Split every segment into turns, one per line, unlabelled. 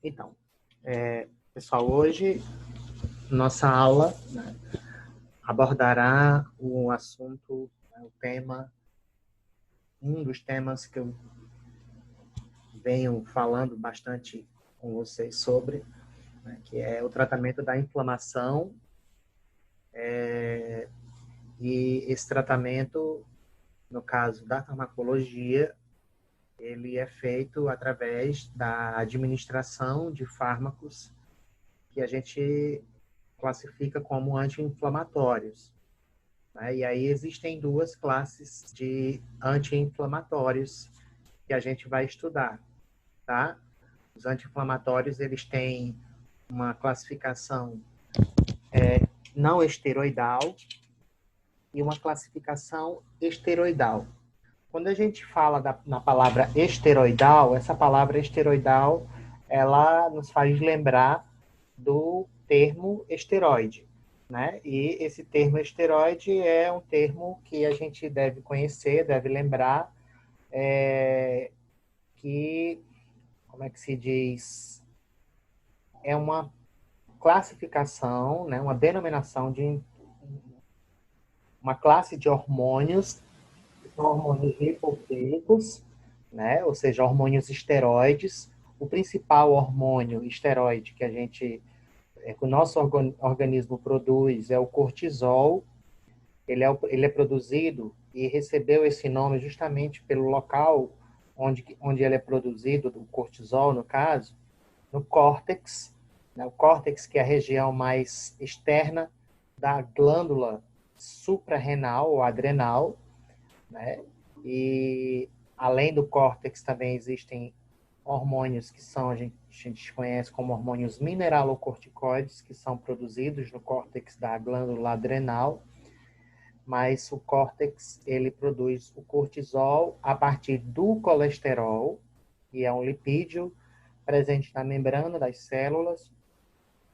Então, pessoal, hoje nossa aula, né, abordará o assunto, né, o tema, um dos temas que eu venho falando bastante com vocês sobre, né, que é o tratamento da inflamação. E esse tratamento, no caso da farmacologia, ele é feito através da administração de fármacos que a gente classifica como anti-inflamatórios, né? E aí existem duas classes de anti-inflamatórios que a gente vai estudar, tá? Os anti-inflamatórios, eles têm uma classificação não esteroidal e uma classificação esteroidal. Quando a gente fala na palavra esteroidal, essa palavra esteroidal, ela nos faz lembrar do termo esteroide, né? E esse termo esteroide é um termo que a gente deve conhecer, deve lembrar, que, como é que se diz? É uma classificação, né? Uma denominação de uma classe de hormônios, que são hormônios lipofílicos, né? Ou seja, hormônios esteroides. O principal hormônio esteroide que o nosso organismo produz é o cortisol. Ele é produzido e recebeu esse nome justamente pelo local onde ele é produzido, o cortisol, no caso, no córtex, né? O córtex, que é a região mais externa da glândula suprarrenal ou adrenal, né? E além do córtex também existem hormônios que a gente conhece como hormônios mineralocorticoides, que são produzidos no córtex da glândula adrenal, mas o córtex, ele produz o cortisol a partir do colesterol, que é um lipídio presente na membrana das células,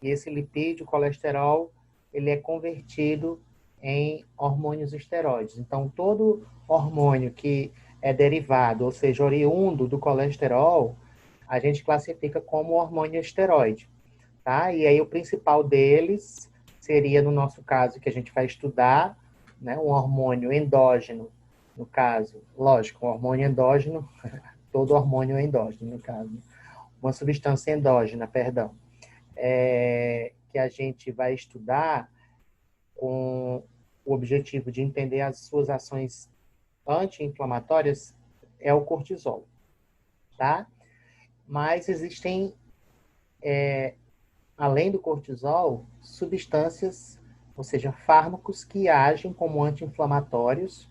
e esse lipídio, colesterol, ele é convertido em hormônios esteroides. Então, todo hormônio que é derivado, ou seja, oriundo do colesterol, a gente classifica como hormônio esteroide, tá? E aí o principal deles seria, no nosso caso, que a gente vai estudar, né, um hormônio endógeno, no caso, lógico, um hormônio endógeno, todo hormônio é endógeno, no caso, uma substância endógena, perdão, que a gente vai estudar com o objetivo de entender as suas ações anti-inflamatórias, é o cortisol, tá? Mas existem, além do cortisol, substâncias, ou seja, fármacos que agem como anti-inflamatórios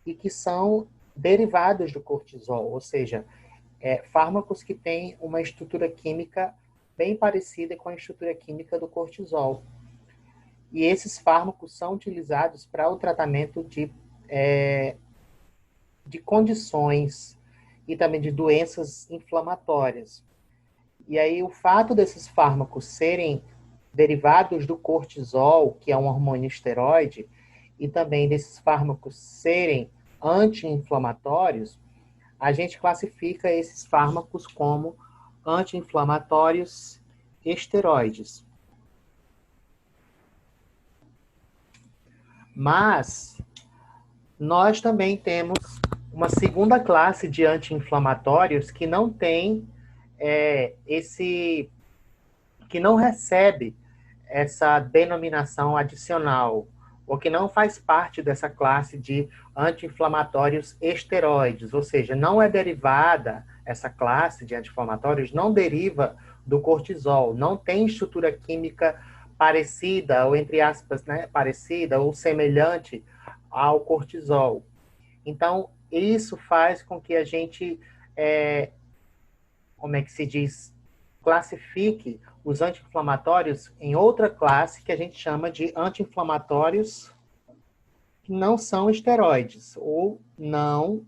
e que são derivados do cortisol, ou seja, fármacos que têm uma estrutura química bem parecida com a estrutura química do cortisol. E esses fármacos são utilizados para o tratamento de condições e também de doenças inflamatórias. E aí o fato desses fármacos serem derivados do cortisol, que é um hormônio esteroide, e também desses fármacos serem anti-inflamatórios, a gente classifica esses fármacos como anti-inflamatórios esteroides. Mas nós também temos uma segunda classe de anti-inflamatórios que não tem que não recebe essa denominação adicional, ou que não faz parte dessa classe de anti-inflamatórios esteroides, ou seja, não é derivada, essa classe de anti-inflamatórios não deriva do cortisol, não tem estrutura química parecida, ou entre aspas, né, parecida ou semelhante ao cortisol. Então, isso faz com que a gente, como é que se diz, classifique os anti-inflamatórios em outra classe que a gente chama de anti-inflamatórios que não são esteroides ou não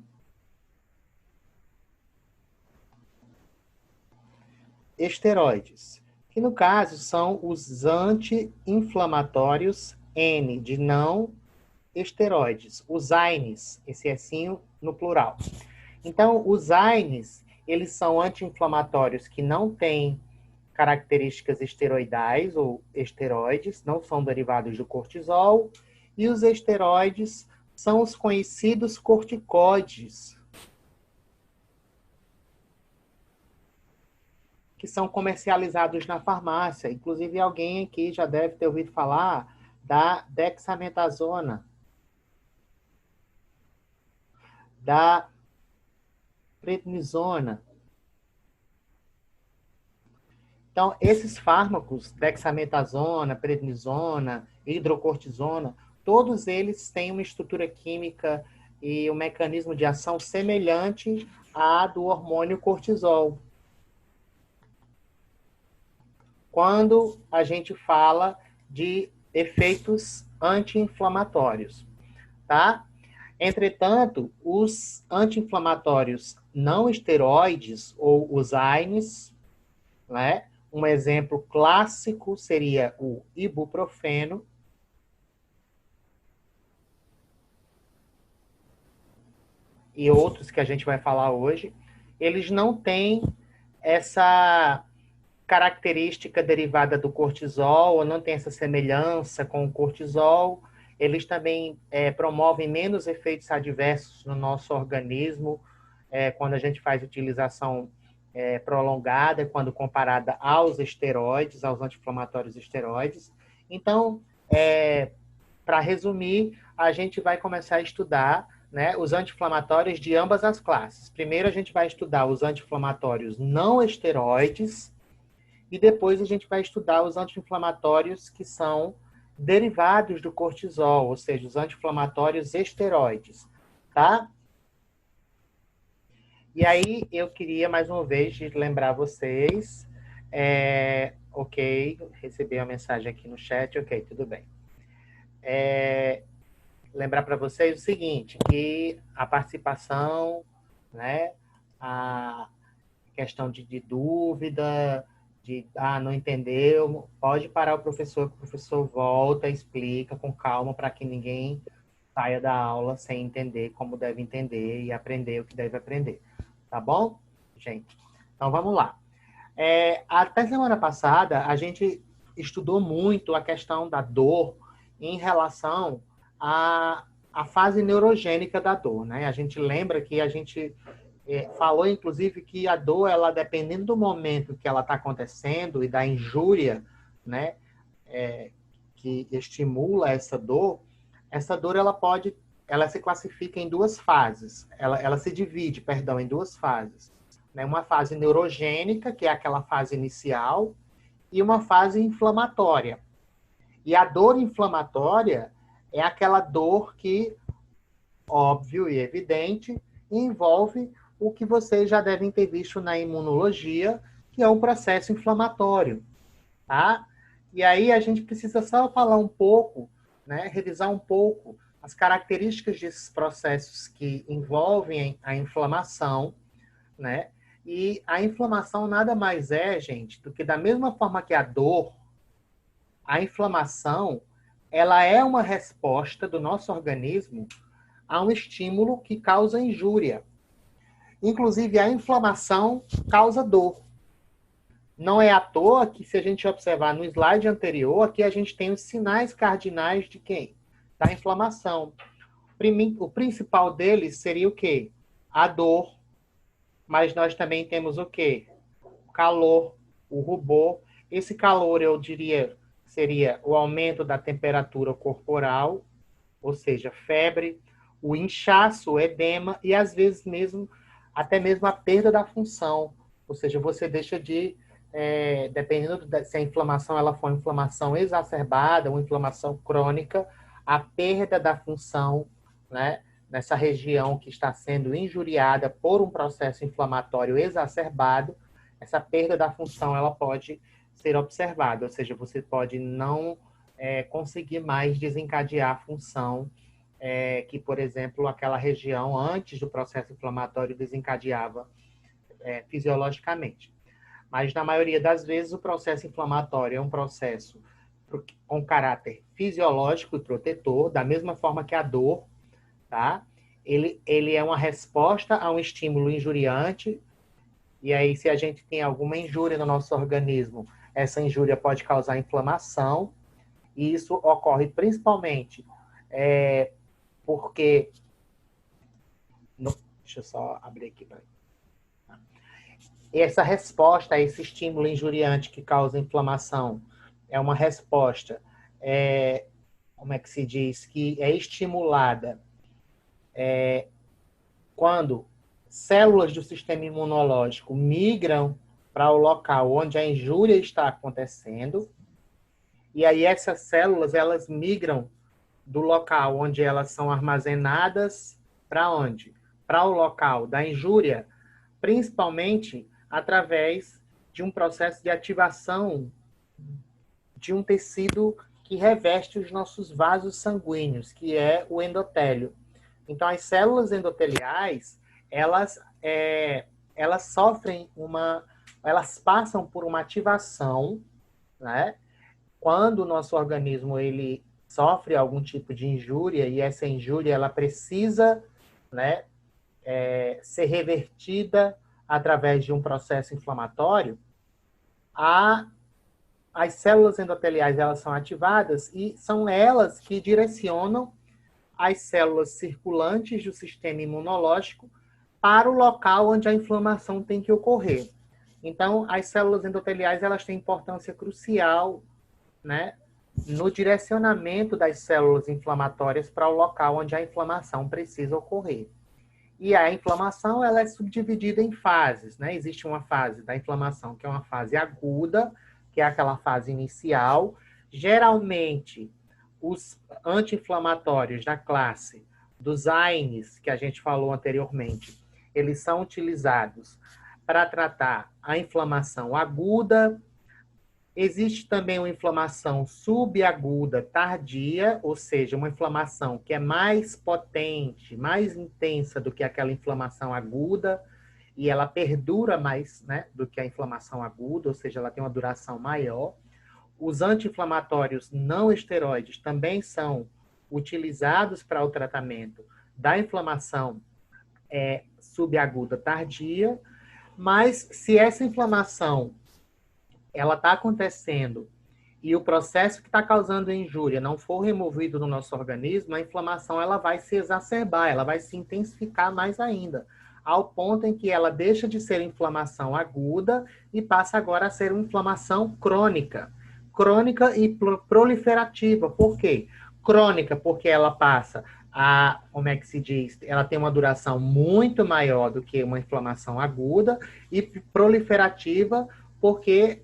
esteroides, que no caso são os anti-inflamatórios N, de não esteroides, os AINES, esse Szinho no plural. Então, os AINES, eles são anti-inflamatórios que não têm características esteroidais ou esteroides, não são derivados do cortisol, e os esteroides são os conhecidos corticoides, que são comercializados na farmácia. Inclusive, alguém aqui já deve ter ouvido falar da dexametasona, da prednisona. Então, esses fármacos, dexametasona, prednisona, hidrocortisona, todos eles têm uma estrutura química e um mecanismo de ação semelhante à do hormônio cortisol. Quando a gente fala de efeitos anti-inflamatórios, tá? Entretanto, os anti-inflamatórios não esteroides, ou os AINES, né? Um exemplo clássico seria o ibuprofeno. E outros que a gente vai falar hoje. Eles não têm essa característica derivada do cortisol, ou não tem essa semelhança com o cortisol. Eles também promovem menos efeitos adversos no nosso organismo quando a gente faz utilização prolongada, quando comparada aos esteroides, aos anti-inflamatórios esteroides. Então, para resumir, a gente vai começar a estudar, né, os anti-inflamatórios de ambas as classes. Primeiro, a gente vai estudar os anti-inflamatórios não esteroides, e depois a gente vai estudar os anti-inflamatórios que são derivados do cortisol, ou seja, os anti-inflamatórios esteroides, tá? E aí, eu queria, mais uma vez, lembrar vocês, ok, recebi a mensagem aqui no chat, ok, tudo bem. Lembrar para vocês o seguinte, que a participação, né, a questão de dúvida, não entendeu, pode parar o professor volta, explica com calma para que ninguém saia da aula sem entender como deve entender e aprender o que deve aprender. Tá bom, gente? Então, vamos lá. Até semana passada, a gente estudou muito a questão da dor em relação à fase neurogênica da dor, né? A gente lembra que a gente falou, inclusive, que a dor, ela, dependendo do momento que ela está acontecendo e da injúria, né, que estimula essa dor, ela se classifica em duas fases. Ela se divide, perdão, em duas fases. Né? Uma fase neurogênica, que é aquela fase inicial, e uma fase inflamatória. E a dor inflamatória é aquela dor que, óbvio e evidente, envolve o que vocês já devem ter visto na imunologia, que é um processo inflamatório, tá? E aí a gente precisa só falar um pouco, né, revisar um pouco as características desses processos que envolvem a inflamação, né? E a inflamação nada mais é, gente, do que da mesma forma que a dor, a inflamação, ela é uma resposta do nosso organismo a um estímulo que causa injúria. Inclusive, a inflamação causa dor. Não é à toa que, se a gente observar no slide anterior, aqui a gente tem os sinais cardinais de quem? Da inflamação. O principal deles seria o quê? A dor. Mas nós também temos o quê? O calor, o rubor. Esse calor, eu diria, seria o aumento da temperatura corporal, ou seja, febre, o inchaço, o edema e, às vezes, até mesmo a perda da função. Ou seja, você deixa de, dependendo se a inflamação ela for inflamação exacerbada ou inflamação crônica, a perda da função, né, nessa região que está sendo injuriada por um processo inflamatório exacerbado, essa perda da função ela pode ser observada, ou seja, você pode não conseguir mais desencadear a função que, por exemplo, aquela região antes do processo inflamatório desencadeava fisiologicamente. Mas, na maioria das vezes, o processo inflamatório é um processo com caráter fisiológico e protetor, da mesma forma que a dor, tá? Ele é uma resposta a um estímulo injuriante E aí, se a gente tem alguma injúria no nosso organismo, essa injúria pode causar inflamação, e isso ocorre principalmente porque... Deixa eu só abrir aqui. Essa resposta a esse estímulo injuriante que causa inflamação é uma resposta, como é que se diz, que é estimulada quando células do sistema imunológico migram para o local onde a injúria está acontecendo, e aí essas células, elas migram do local onde elas são armazenadas para onde? Para o local da injúria, principalmente através de um processo de ativação de um tecido que reveste os nossos vasos sanguíneos, que é o endotélio. Então, as células endoteliais, elas sofrem elas passam por uma ativação, né? Quando o nosso organismo ele sofre algum tipo de injúria, e essa injúria ela precisa, né, ser revertida através de um processo inflamatório, as células endoteliais elas são ativadas e são elas que direcionam as células circulantes do sistema imunológico para o local onde a inflamação tem que ocorrer. Então, as células endoteliais elas têm importância crucial, né, no direcionamento das células inflamatórias para o local onde a inflamação precisa ocorrer. E a inflamação ela é subdividida em fases, né? Existe uma fase da inflamação que é uma fase aguda, que é aquela fase inicial. Geralmente, os anti-inflamatórios da classe dos AINES, que a gente falou anteriormente, eles são utilizados para tratar a inflamação aguda. Existe também uma inflamação subaguda tardia, ou seja, uma inflamação que é mais potente, mais intensa do que aquela inflamação aguda, e ela perdura mais, né, do que a inflamação aguda, ou seja, ela tem uma duração maior. Os anti-inflamatórios não esteroides também são utilizados para o tratamento da inflamação subaguda tardia, mas se essa inflamação ela está acontecendo e o processo que está causando a injúria não for removido no nosso organismo, a inflamação ela vai se exacerbar, ela vai se intensificar mais ainda, ao ponto em que ela deixa de ser inflamação aguda e passa agora a ser uma inflamação crônica. Crônica e proliferativa. Por quê? Crônica, porque ela passa como é que se diz? Ela tem uma duração muito maior do que uma inflamação aguda, e proliferativa, porque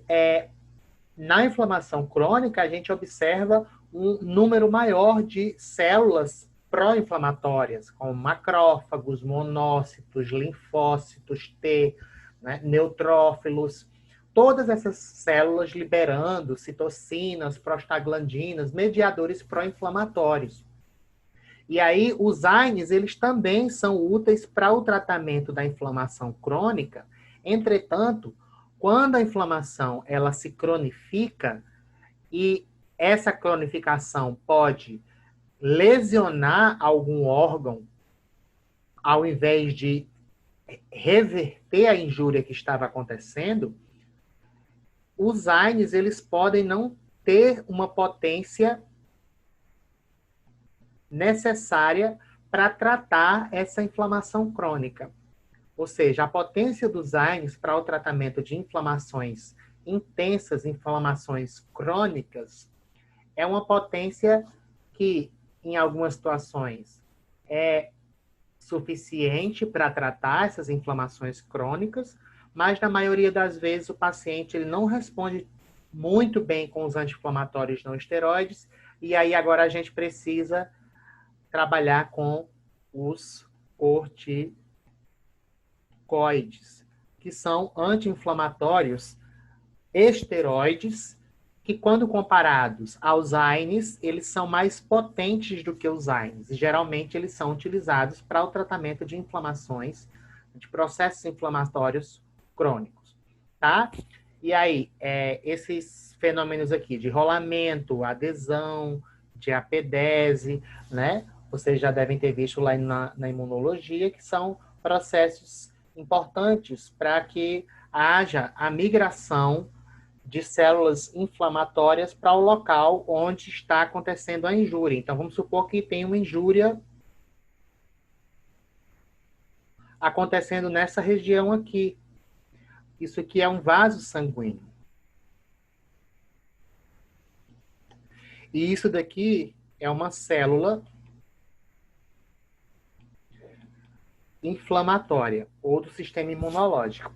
na inflamação crônica a gente observa um número maior de células pró-inflamatórias, como macrófagos, monócitos, linfócitos T, né, neutrófilos, todas essas células liberando citocinas, prostaglandinas, mediadores pró-inflamatórios. E aí os AINES, eles também são úteis para o tratamento da inflamação crônica. Entretanto, quando a inflamação ela se cronifica, e essa cronificação pode lesionar algum órgão, ao invés de reverter a injúria que estava acontecendo, os AINES eles podem não ter uma potência necessária para tratar essa inflamação crônica. Ou seja, a potência dos AINES para o tratamento de inflamações intensas, inflamações crônicas, é uma potência que, em algumas situações, é suficiente para tratar essas inflamações crônicas, mas na maioria das vezes o paciente ele não responde muito bem com os anti-inflamatórios não esteroides, e aí agora a gente precisa trabalhar com os corticoides, que são anti-inflamatórios esteroides, que quando comparados aos AINES, eles são mais potentes do que os AINES. E geralmente eles são utilizados para o tratamento de inflamações, de processos inflamatórios crônicos, tá? E aí, esses fenômenos aqui de rolamento, adesão, de apedese, né? Vocês já devem ter visto lá na imunologia, que são processos importantes para que haja a migração de células inflamatórias para o local onde está acontecendo a injúria. Então, vamos supor que tem uma injúria acontecendo nessa região aqui. Isso aqui é um vaso sanguíneo. E isso daqui é uma célula inflamatória ou do sistema imunológico.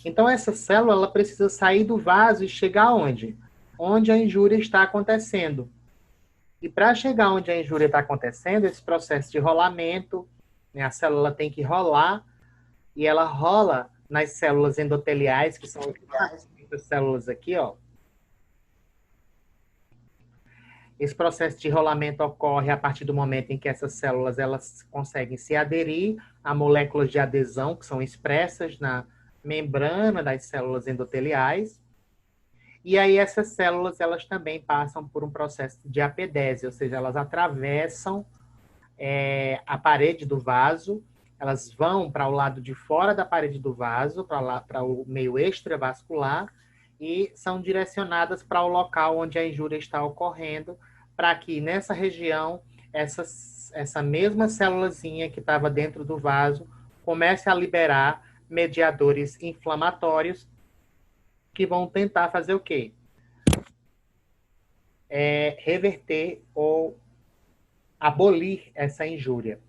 Então, essa célula ela precisa sair do vaso e chegar onde? Onde a injúria está acontecendo. E para chegar onde a injúria está acontecendo, esse processo de rolamento, né, a célula tem que rolar, e ela rola nas células endoteliais, que são essas células aqui, ó. Esse processo de rolamento ocorre a partir do momento em que essas células elas conseguem se aderir a moléculas de adesão, que são expressas na membrana das células endoteliais. E aí essas células elas também passam por um processo de apedese, ou seja, elas atravessam a parede do vaso, elas vão para o lado de fora da parede do vaso, para o meio extravascular, e são direcionadas para o local onde a injúria está ocorrendo, para que nessa região, essa mesma célulazinha que estava dentro do vaso comece a liberar mediadores inflamatórios que vão tentar fazer o quê? Reverter ou abolir essa injúria.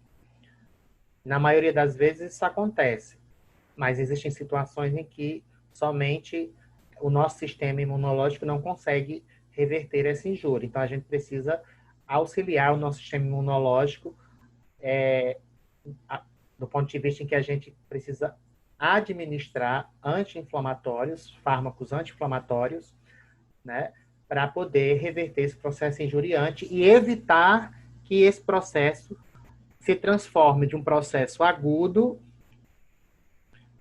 Na maioria das vezes isso acontece, mas existem situações em que somente o nosso sistema imunológico não consegue reverter essa injúria. Então, a gente precisa auxiliar o nosso sistema imunológico do ponto de vista em que a gente precisa administrar anti-inflamatórios, fármacos anti-inflamatórios, né, para poder reverter esse processo injuriante e evitar que esse processo se transforme de um processo agudo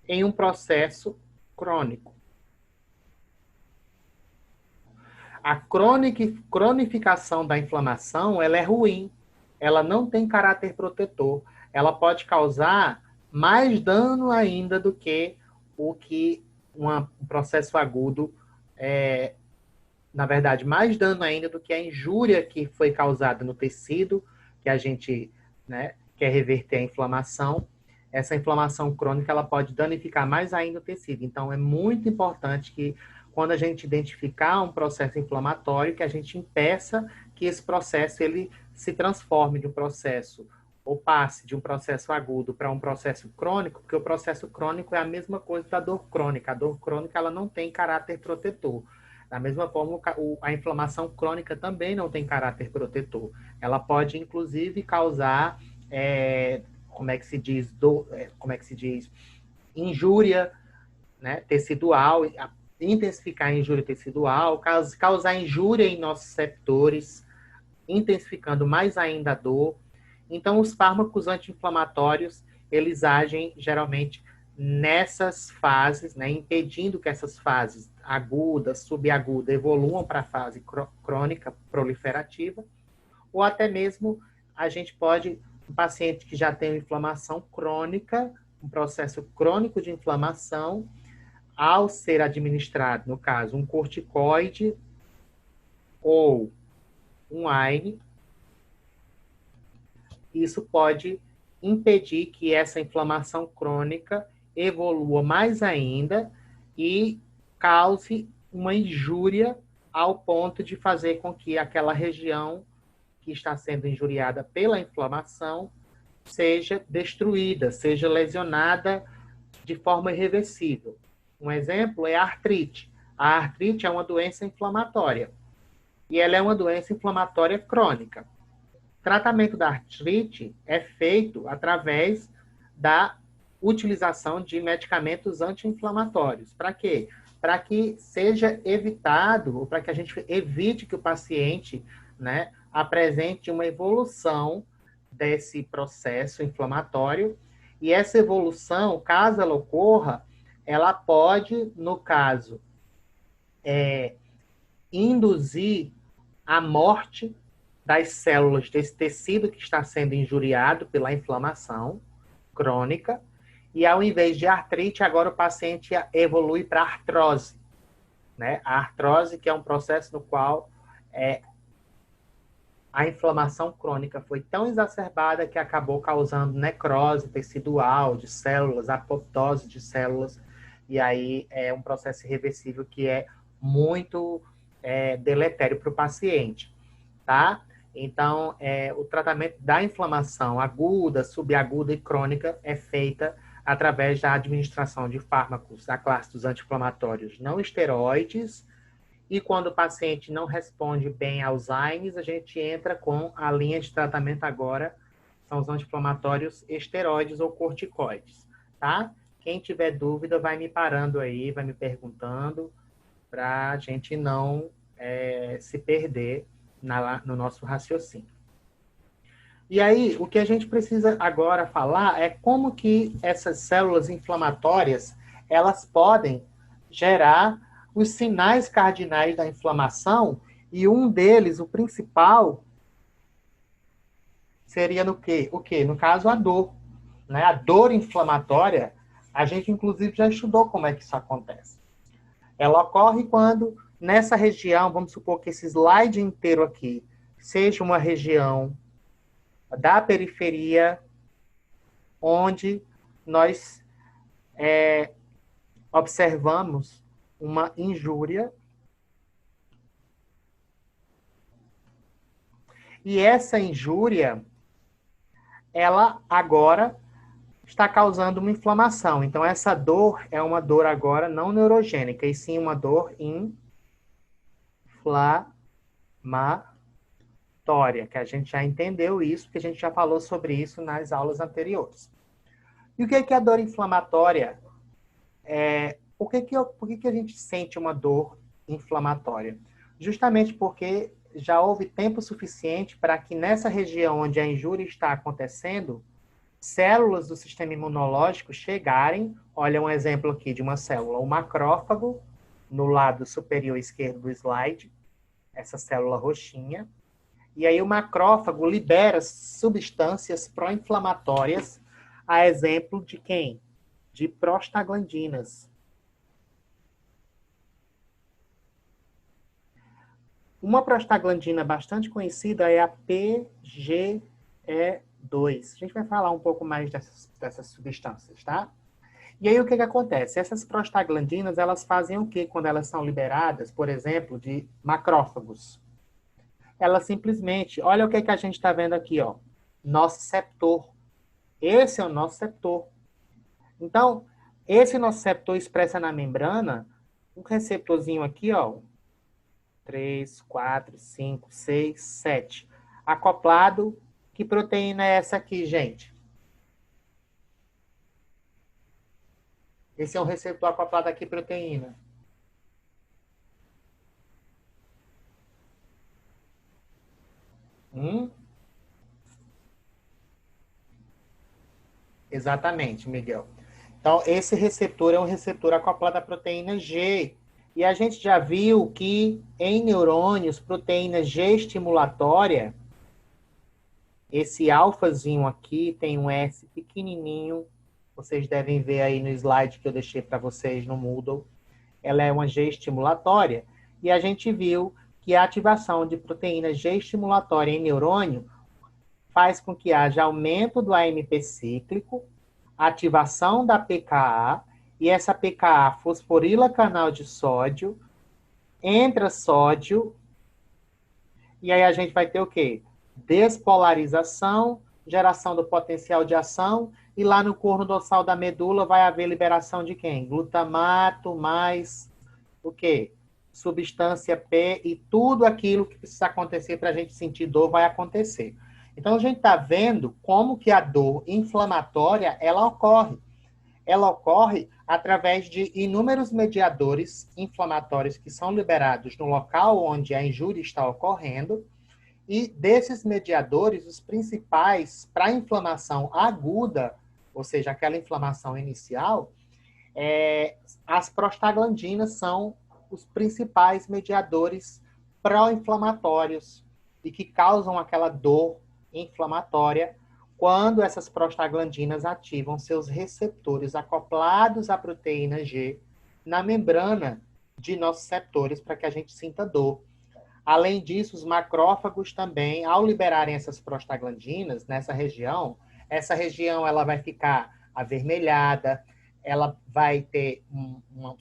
em um processo crônico. A cronificação da inflamação, ela é ruim. Ela não tem caráter protetor. Ela pode causar mais dano ainda do que o que um processo agudo na verdade, mais dano ainda do que a injúria que foi causada no tecido, que a gente, né, quer reverter a inflamação. Essa inflamação crônica ela pode danificar mais ainda o tecido. Então, é muito importante que, quando a gente identificar um processo inflamatório, que a gente impeça que esse processo ele se transforme de um processo ou passe de um processo agudo para um processo crônico, porque o processo crônico é a mesma coisa da dor crônica. A dor crônica ela não tem caráter protetor. Da mesma forma, a inflamação crônica também não tem caráter protetor. Ela pode, inclusive, causar, como é que se diz, injúria, né, tecidual, intensificar a injúria tecidual, causar injúria em nossos receptores, intensificando mais ainda a dor. Então, os fármacos anti-inflamatórios, eles agem geralmente nessas fases, né, impedindo que essas fases aguda, subaguda, evoluam para a fase crônica proliferativa, ou até mesmo a gente pode, um paciente que já tem inflamação crônica, um processo crônico de inflamação, ao ser administrado, no caso, um corticoide ou um AINE, isso pode impedir que essa inflamação crônica evolua mais ainda e cause uma injúria ao ponto de fazer com que aquela região que está sendo injuriada pela inflamação seja destruída, seja lesionada de forma irreversível. Um exemplo é a artrite. A artrite é uma doença inflamatória e ela é uma doença inflamatória crônica. O tratamento da artrite é feito através da utilização de medicamentos anti-inflamatórios. Para quê? Para que seja evitado, ou para que a gente evite que o paciente, né, apresente uma evolução desse processo inflamatório. E essa evolução, caso ela ocorra, ela pode, no caso, induzir a morte das células desse tecido que está sendo injuriado pela inflamação crônica, E ao invés de artrite, agora o paciente evolui para artrose, né? A artrose, que é um processo no qual a inflamação crônica foi tão exacerbada que acabou causando necrose tecidual de células, apoptose de células, e aí é um processo irreversível que é muito deletério para o paciente, tá? Então, o tratamento da inflamação aguda, subaguda e crônica é feita através da administração de fármacos da classe dos anti-inflamatórios não esteroides. E quando o paciente não responde bem aos AINES, a gente entra com a linha de tratamento agora, são os anti-inflamatórios esteroides ou corticoides, tá? Quem tiver dúvida, vai me parando aí, vai me perguntando, para a gente não se perder no nosso raciocínio. E aí, o que a gente precisa agora falar é como que essas células inflamatórias, elas podem gerar os sinais cardinais da inflamação, e um deles, o principal, seria no quê? O quê? No caso, a dor. Né? A dor inflamatória, a gente inclusive já estudou como é que isso acontece. Ela ocorre quando, nessa região, vamos supor que esse slide inteiro aqui seja uma região da periferia onde nós observamos uma injúria. E essa injúria, ela agora está causando uma inflamação. Então, essa dor é uma dor agora não neurogênica, e sim uma dor inflamatória, que a gente já entendeu isso, porque a gente já falou sobre isso nas aulas anteriores. E o que é a dor inflamatória? Por que a gente sente uma dor inflamatória? Justamente porque já houve tempo suficiente para que nessa região onde a injúria está acontecendo, células do sistema imunológico chegarem, olha um exemplo aqui de uma célula, o macrófago, no lado superior esquerdo do slide, essa célula roxinha, e aí o macrófago libera substâncias pró-inflamatórias, a exemplo de quem? De prostaglandinas. Uma prostaglandina bastante conhecida é a PGE2. A gente vai falar um pouco mais dessas substâncias, tá? E aí o que acontece? Essas prostaglandinas, elas fazem o que quando elas são liberadas, por exemplo, de macrófagos? Elas simplesmente, olha o que a gente está vendo aqui, ó. Nociceptor. Esse é o nociceptor. Então, esse nociceptor expressa na membrana um receptorzinho aqui, ó. 3, 4, 5, 6, 7. Acoplado. Que proteína é essa aqui, gente? Esse é um receptor acoplado aqui, proteína. Exatamente, Miguel. Então, esse receptor é um receptor acoplado à proteína G. E a gente já viu que em neurônios, proteína G estimulatória, esse alfazinho aqui tem um S pequenininho, vocês devem ver aí no slide que eu deixei para vocês no Moodle. Ela é uma G estimulatória. E a gente viu que a ativação de proteína G estimulatória em neurônio faz com que haja aumento do AMP cíclico, ativação da PKA, e essa PKA fosforila canal de sódio, entra sódio, e aí a gente vai ter o quê? Despolarização, geração do potencial de ação, e lá no corno dorsal da medula vai haver liberação de quem? Glutamato mais o quê? Substância P, e tudo aquilo que precisa acontecer para a gente sentir dor vai acontecer. Então, a gente está vendo como que a dor inflamatória, ela ocorre. Ela ocorre através de inúmeros mediadores inflamatórios que são liberados no local onde a injúria está ocorrendo, e desses mediadores, os principais para a inflamação aguda, ou seja, aquela inflamação inicial, as prostaglandinas são os principais mediadores pró-inflamatórios e que causam aquela dor inflamatória, quando essas prostaglandinas ativam seus receptores acoplados à proteína G na membrana de nociceptores para que a gente sinta dor. Além disso, os macrófagos também, ao liberarem essas prostaglandinas nessa região, essa região ela vai ficar avermelhada, ela vai ter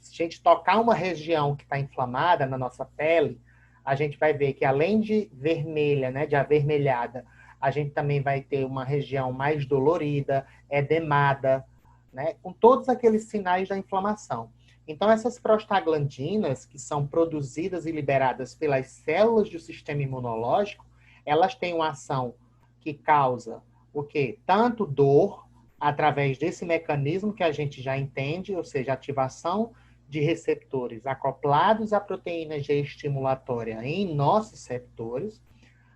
se a gente tocar uma região que está inflamada na nossa pele, a gente vai ver que além de vermelha, né, de avermelhada, a gente também vai ter uma região mais dolorida, edemada, né, com todos aqueles sinais da inflamação. Então, essas prostaglandinas, que são produzidas e liberadas pelas células do sistema imunológico, elas têm uma ação que causa o quê? Tanto dor, através desse mecanismo que a gente já entende, ou seja, ativação de receptores acoplados à proteína G estimulatória em nociceptores,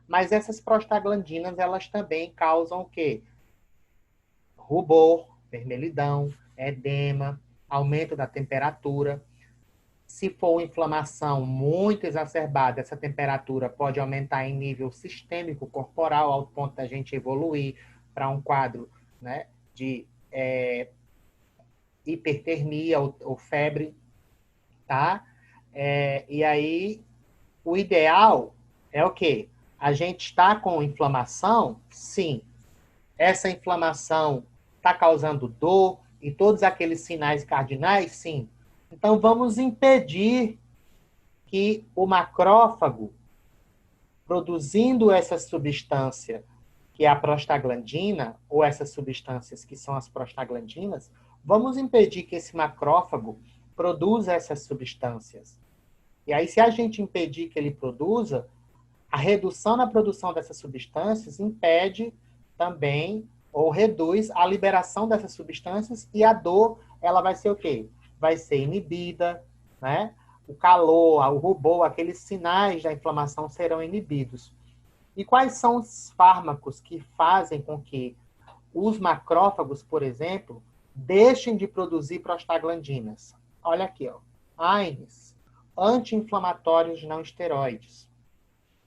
mas essas prostaglandinas, elas também causam o quê? Rubor, vermelhidão, edema, aumento da temperatura. Se for uma inflamação muito exacerbada, essa temperatura pode aumentar em nível sistêmico corporal, ao ponto da gente evoluir para um quadro, né, de hipertermia ou febre, tá? E aí, o ideal é o quê? A gente está com inflamação? Sim. Essa inflamação está causando dor e todos aqueles sinais cardinais? Sim. Então, vamos impedir que o macrófago, produzindo essa substância, que é a prostaglandina, ou essas substâncias que são as prostaglandinas, vamos impedir que esse macrófago produza essas substâncias. E aí, se a gente impedir que ele produza, a redução na produção dessas substâncias impede também ou reduz a liberação dessas substâncias e a dor, ela vai ser o quê? Vai ser inibida, né? O calor, o rubor, aqueles sinais da inflamação serão inibidos. E quais são os fármacos que fazem com que os macrófagos, por exemplo, deixem de produzir prostaglandinas? Olha aqui, ó. AINES, anti-inflamatórios não esteroides.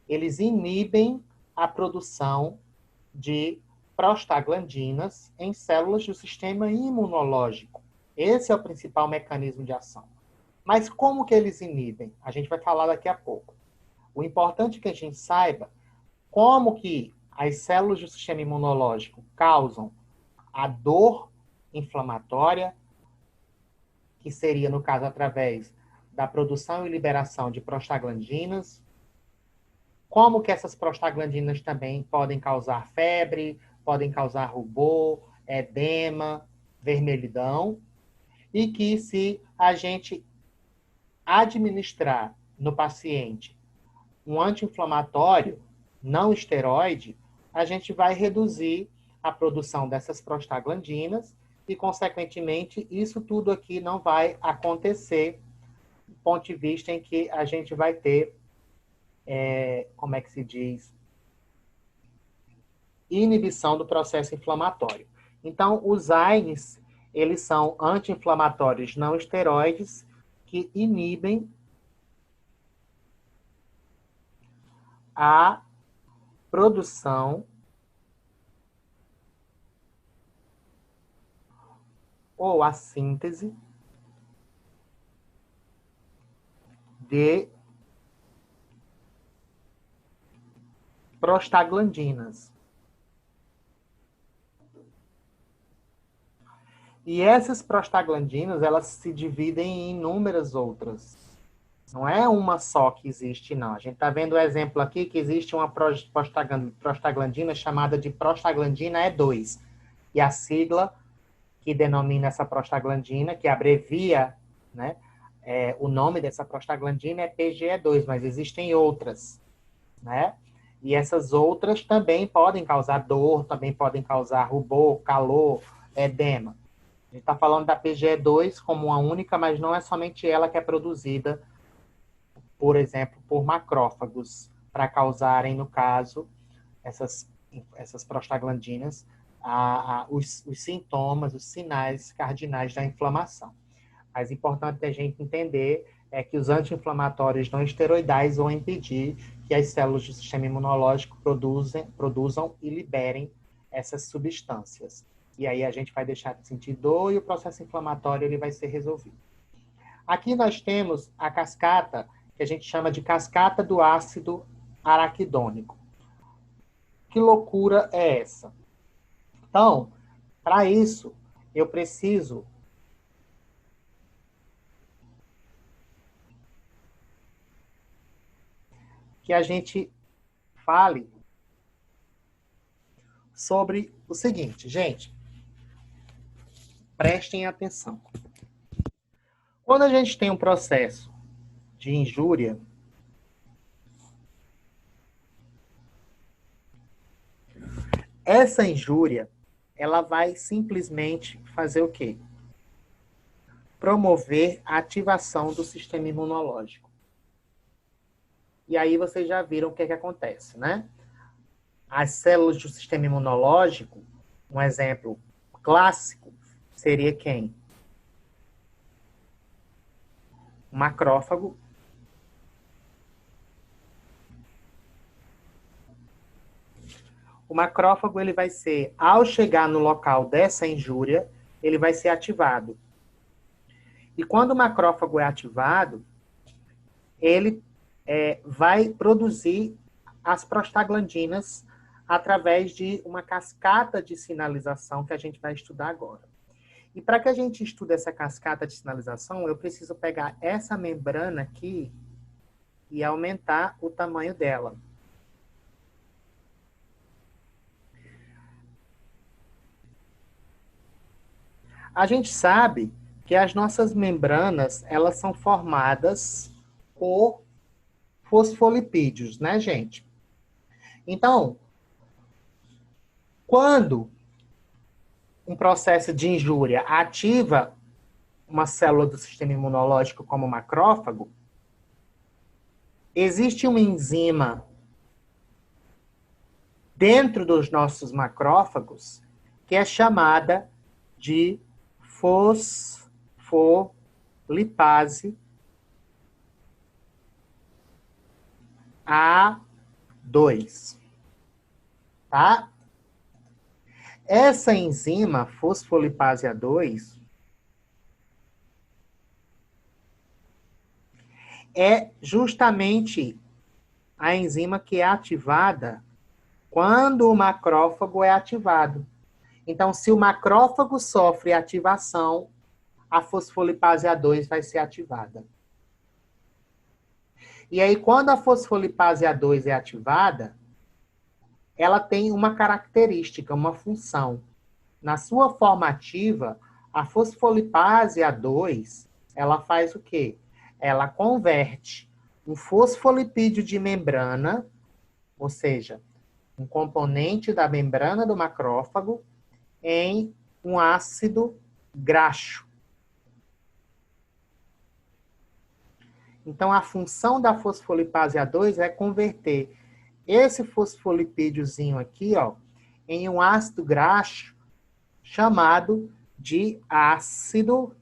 Eles inibem a produção de prostaglandinas em células do sistema imunológico. Esse é o principal mecanismo de ação. Mas como que eles inibem? A gente vai falar daqui a pouco. O importante é que a gente saiba como que as células do sistema imunológico causam a dor inflamatória, que seria, no caso, através da produção e liberação de prostaglandinas, como que essas prostaglandinas também podem causar febre, podem causar rubor, edema, vermelhidão, e que se a gente administrar no paciente um anti-inflamatório não esteroide, a gente vai reduzir a produção dessas prostaglandinas e, consequentemente, isso tudo aqui não vai acontecer, do ponto de vista em que a gente vai ter, como é que se diz, inibição do processo inflamatório. Então, os AINES, eles são anti-inflamatórios não esteroides que inibem a produção ou a síntese de prostaglandinas. E essas prostaglandinas, elas se dividem em inúmeras outras. Não é uma só que existe, não. A gente está vendo o exemplo aqui que existe uma prostaglandina chamada de prostaglandina E2. E a sigla que denomina essa prostaglandina, que abrevia, né, o nome dessa prostaglandina é PGE2, mas existem outras, né? E essas outras também podem causar dor, também podem causar rubor, calor, edema. A gente está falando da PGE2 como uma única, mas não é somente ela que é produzida, por exemplo, por macrófagos, para causarem, no caso, essas prostaglandinas, os sintomas, os sinais cardinais da inflamação. Mas importante a gente entender é que os anti-inflamatórios não esteroidais vão impedir que as células do sistema imunológico produzam e liberem essas substâncias. E aí a gente vai deixar de sentir dor e o processo inflamatório ele vai ser resolvido. Aqui nós temos a cascata, que a gente chama de cascata do ácido araquidônico. Que loucura é essa? Então, para isso, eu preciso que a gente fale sobre o seguinte, gente. Prestem atenção. Quando a gente tem um processo de injúria, essa injúria, ela vai simplesmente fazer o quê? Promover a ativação do sistema imunológico. E aí vocês já viram o que acontece, né? As células do sistema imunológico, um exemplo clássico, seria quem? O macrófago. O macrófago, ele vai ser, ao chegar no local dessa injúria, ele vai ser ativado. E quando o macrófago é ativado, ele vai produzir as prostaglandinas através de uma cascata de sinalização que a gente vai estudar agora. E para que a gente estude essa cascata de sinalização, eu preciso pegar essa membrana aqui e aumentar o tamanho dela. A gente sabe que as nossas membranas, elas são formadas por fosfolipídios, né, gente? Então, quando um processo de injúria ativa uma célula do sistema imunológico como o macrófago, existe uma enzima dentro dos nossos macrófagos que é chamada de fosfolipase A2, tá? Essa enzima fosfolipase A2 é justamente a enzima que é ativada quando o macrófago é ativado. Então, se o macrófago sofre ativação, a fosfolipase A2 vai ser ativada. E aí, quando a fosfolipase A2 é ativada, ela tem uma característica, uma função. Na sua forma ativa, a fosfolipase A2, ela faz o quê? Ela converte um fosfolipídio de membrana, ou seja, um componente da membrana do macrófago, em um ácido graxo. Então, a função da fosfolipase A2 é converter esse fosfolipídiozinho aqui, ó, em um ácido graxo chamado de ácido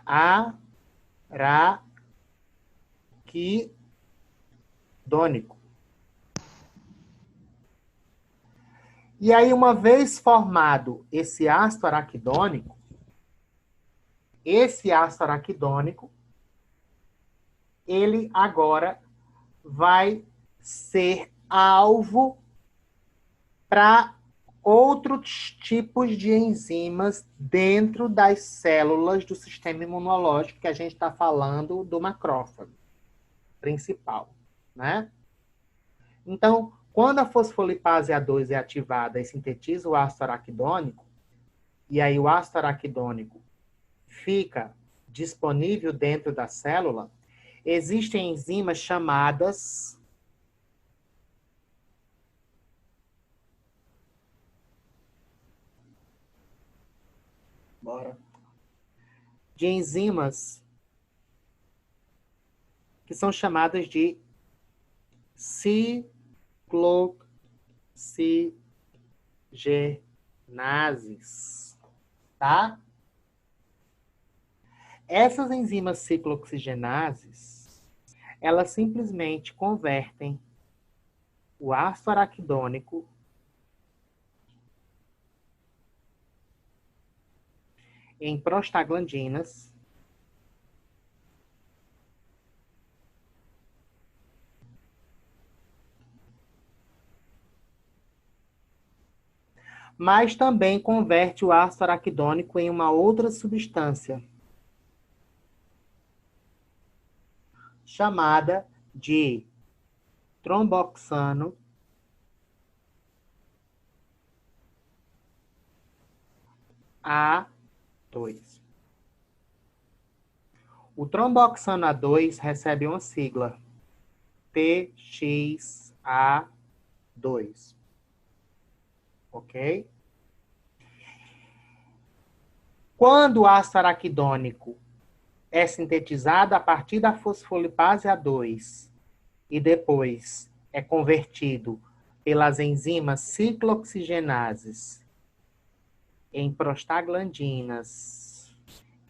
araquidônico. E aí, uma vez formado esse ácido araquidônico, ele agora vai ser alvo para outros tipos de enzimas dentro das células do sistema imunológico que a gente está falando do macrófago principal, né? Então, quando a fosfolipase A2 é ativada e sintetiza o ácido araquidônico, e aí o ácido araquidônico fica disponível dentro da célula, existem enzimas chamadas de enzimas que são chamadas de ciclooxigenases, tá? Essas enzimas ciclooxigenases, elas simplesmente convertem o ácido araquidônico em prostaglandinas mas também converte o ácido araquidônico em uma outra substância chamada de tromboxano A2. O tromboxano A2 recebe uma sigla TXA2. Ok? Quando o ácido araquidônico é sintetizado a partir da fosfolipase A2 e depois é convertido pelas enzimas ciclooxigenases em prostaglandinas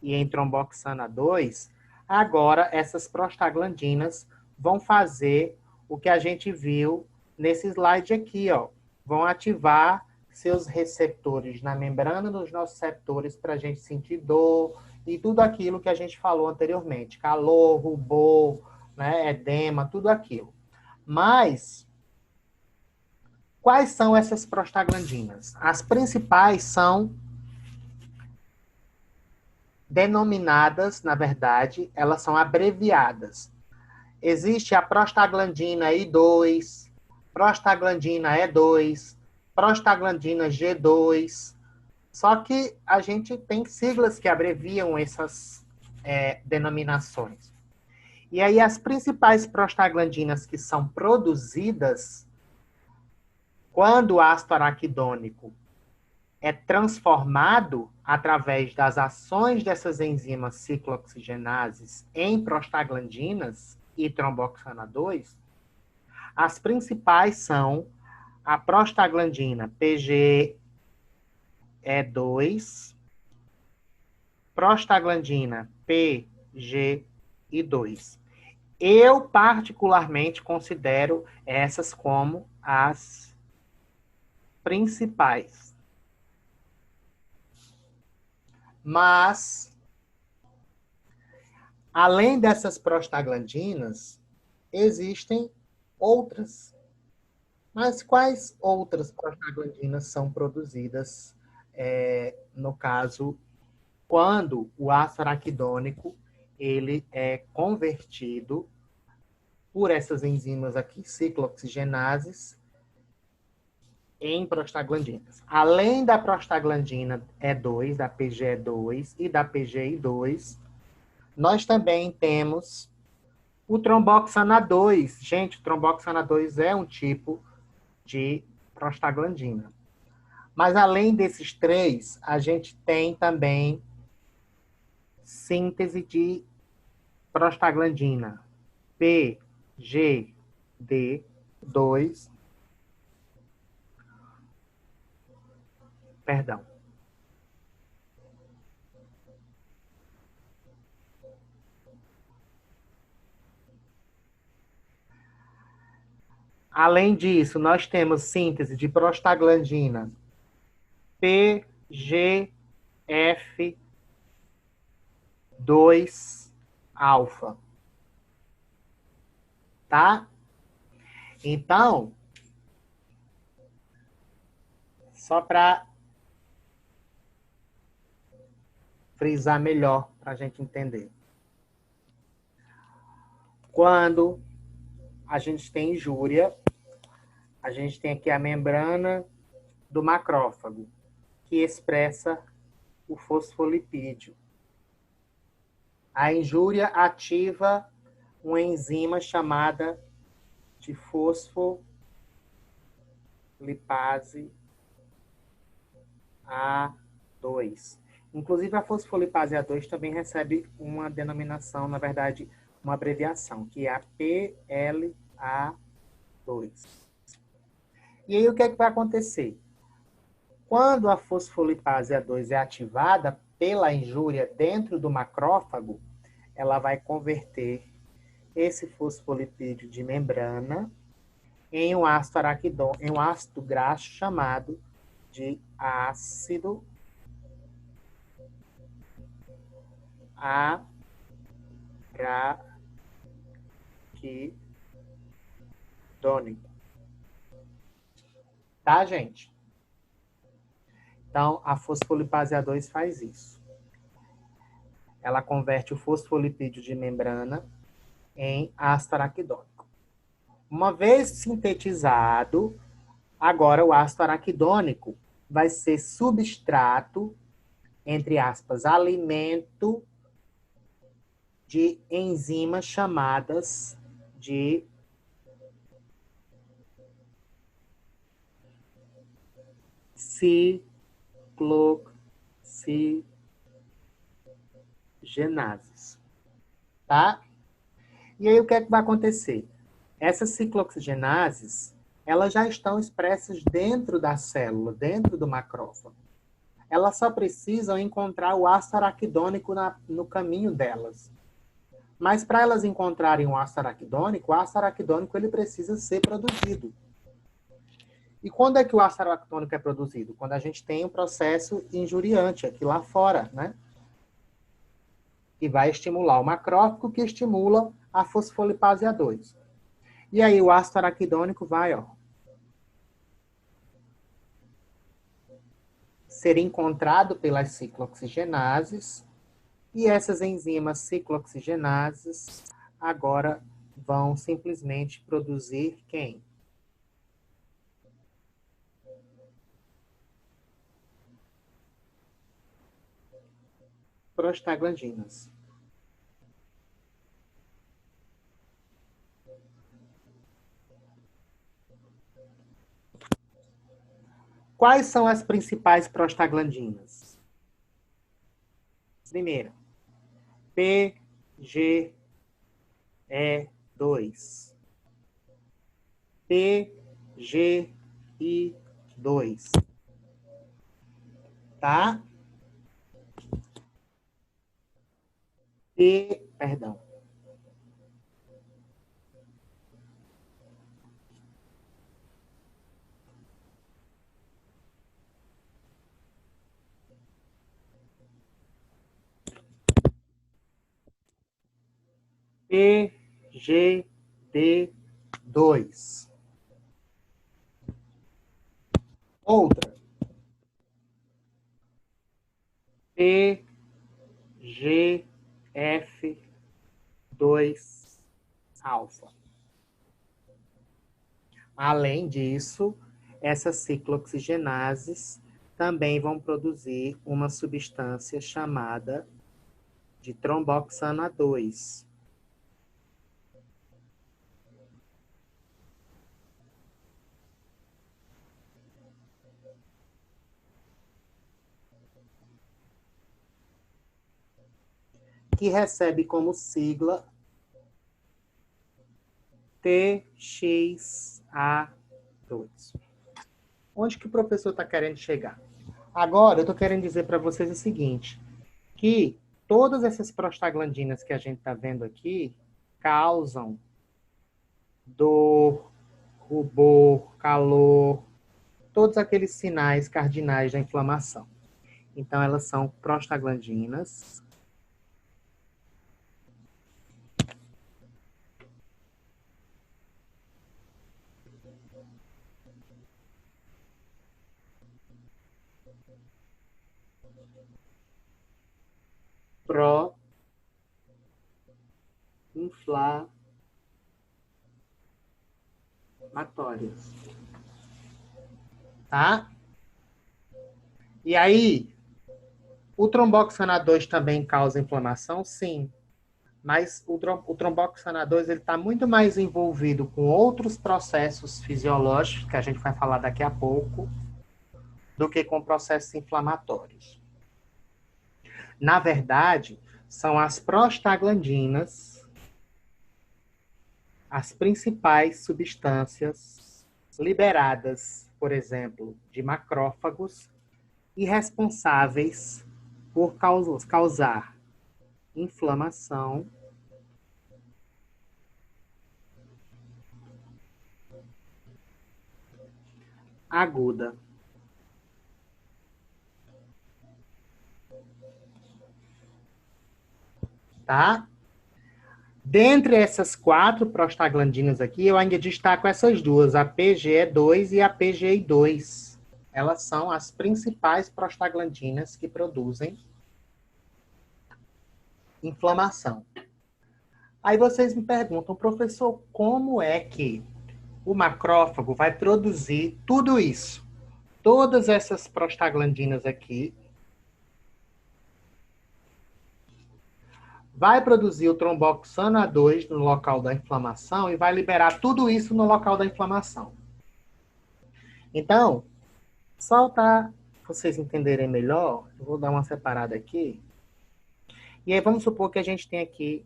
e em tromboxana 2, agora essas prostaglandinas vão fazer o que a gente viu nesse slide aqui, ó. Vão ativar seus receptores na membrana dos nossos receptores para a gente sentir dor e tudo aquilo que a gente falou anteriormente. Calor, rubor, né, edema, tudo aquilo. Mas quais são essas prostaglandinas? As principais são denominadas, na verdade, elas são abreviadas. Existe a prostaglandina I2, prostaglandina E2, prostaglandina G2. Só que a gente tem siglas que abreviam essas denominações. E aí as principais prostaglandinas que são produzidas quando o ácido araquidônico é transformado através das ações dessas enzimas ciclooxigenases em prostaglandinas e tromboxana 2, as principais são a prostaglandina PGE2, prostaglandina PGI2. Eu, particularmente, considero essas como as principais. Mas, além dessas prostaglandinas, existem outras. Mas quais outras prostaglandinas são produzidas, no caso, quando o ácido araquidônico ele é convertido por essas enzimas aqui, ciclooxigenases, em prostaglandinas. Além da prostaglandina E2, da PGE2 e da PGI2, nós também temos o tromboxana 2. Gente, o tromboxana 2 é um tipo de prostaglandina. Mas além desses três, a gente tem também síntese de prostaglandina PGD2, perdão. Além disso, nós temos síntese de prostaglandina PGF2-alfa. Tá? Então, só para frisar melhor, para a gente entender. Quando a gente tem injúria, a gente tem aqui a membrana do macrófago, que expressa o fosfolipídio. A injúria ativa uma enzima chamada de fosfolipase A2. Inclusive, a fosfolipase A2 também recebe uma denominação, na verdade, uma abreviação, que é a PLA2. E aí, o que é que vai acontecer? Quando a fosfolipase A2 é ativada pela injúria dentro do macrófago, ela vai converter esse fosfolipídio de membrana em um ácido araquidônico, em um ácido graxo chamado de ácido araquidônico. Tá, gente? Então, a fosfolipase A2 faz isso. Ela converte o fosfolipídio de membrana em ácido araquidônico. Uma vez sintetizado, agora o ácido araquidônico vai ser substrato, entre aspas, alimento de enzimas chamadas de ciclooxigenases, tá? E aí o que é que vai acontecer? Essas ciclooxigenases, elas já estão expressas dentro da célula, dentro do macrófago. Elas só precisam encontrar o ácido araquidônico no caminho delas. Mas para elas encontrarem o ácido araquidônico ele precisa ser produzido. E quando é que o ácido araquidônico é produzido? Quando a gente tem um processo injuriante aqui lá fora, né? Que vai estimular o macrófago, que estimula a fosfolipase A2. E aí o ácido araquidônico vai, ó, ser encontrado pelas ciclooxigenases, e essas enzimas ciclooxigenases agora vão simplesmente produzir quem? Prostaglandinas. Quais são as principais prostaglandinas? Primeira, PGE2. PGI2. Tá? Perdão. PGD2. Outra. PGF2 alfa. Além disso, essas ciclooxigenases também vão produzir uma substância chamada de tromboxana 2. Que recebe como sigla TXA2. Onde que o professor está querendo chegar? Agora, eu estou querendo dizer para vocês o seguinte, que todas essas prostaglandinas que a gente está vendo aqui causam dor, rubor, calor, todos aqueles sinais cardinais da inflamação. Então, elas são prostaglandinas. Pró-inflamatórias. Tá? E aí, o tromboxana 2 também causa inflamação? Sim. Mas o tromboxana 2 está muito mais envolvido com outros processos fisiológicos, que a gente vai falar daqui a pouco, do que com processos inflamatórios. Na verdade, são as prostaglandinas as principais substâncias liberadas, por exemplo, de macrófagos e responsáveis por causar inflamação aguda. Tá? Dentre essas 4 prostaglandinas aqui, eu ainda destaco essas duas, a PGE2 e a PGI2. Elas são as principais prostaglandinas que produzem inflamação. Aí vocês me perguntam, professor, como é que o macrófago vai produzir tudo isso? Todas essas prostaglandinas aqui vai produzir o tromboxano A2 no local da inflamação e vai liberar tudo isso no local da inflamação. Então, só para vocês entenderem melhor, eu vou dar uma separada aqui. E aí vamos supor que a gente tem aqui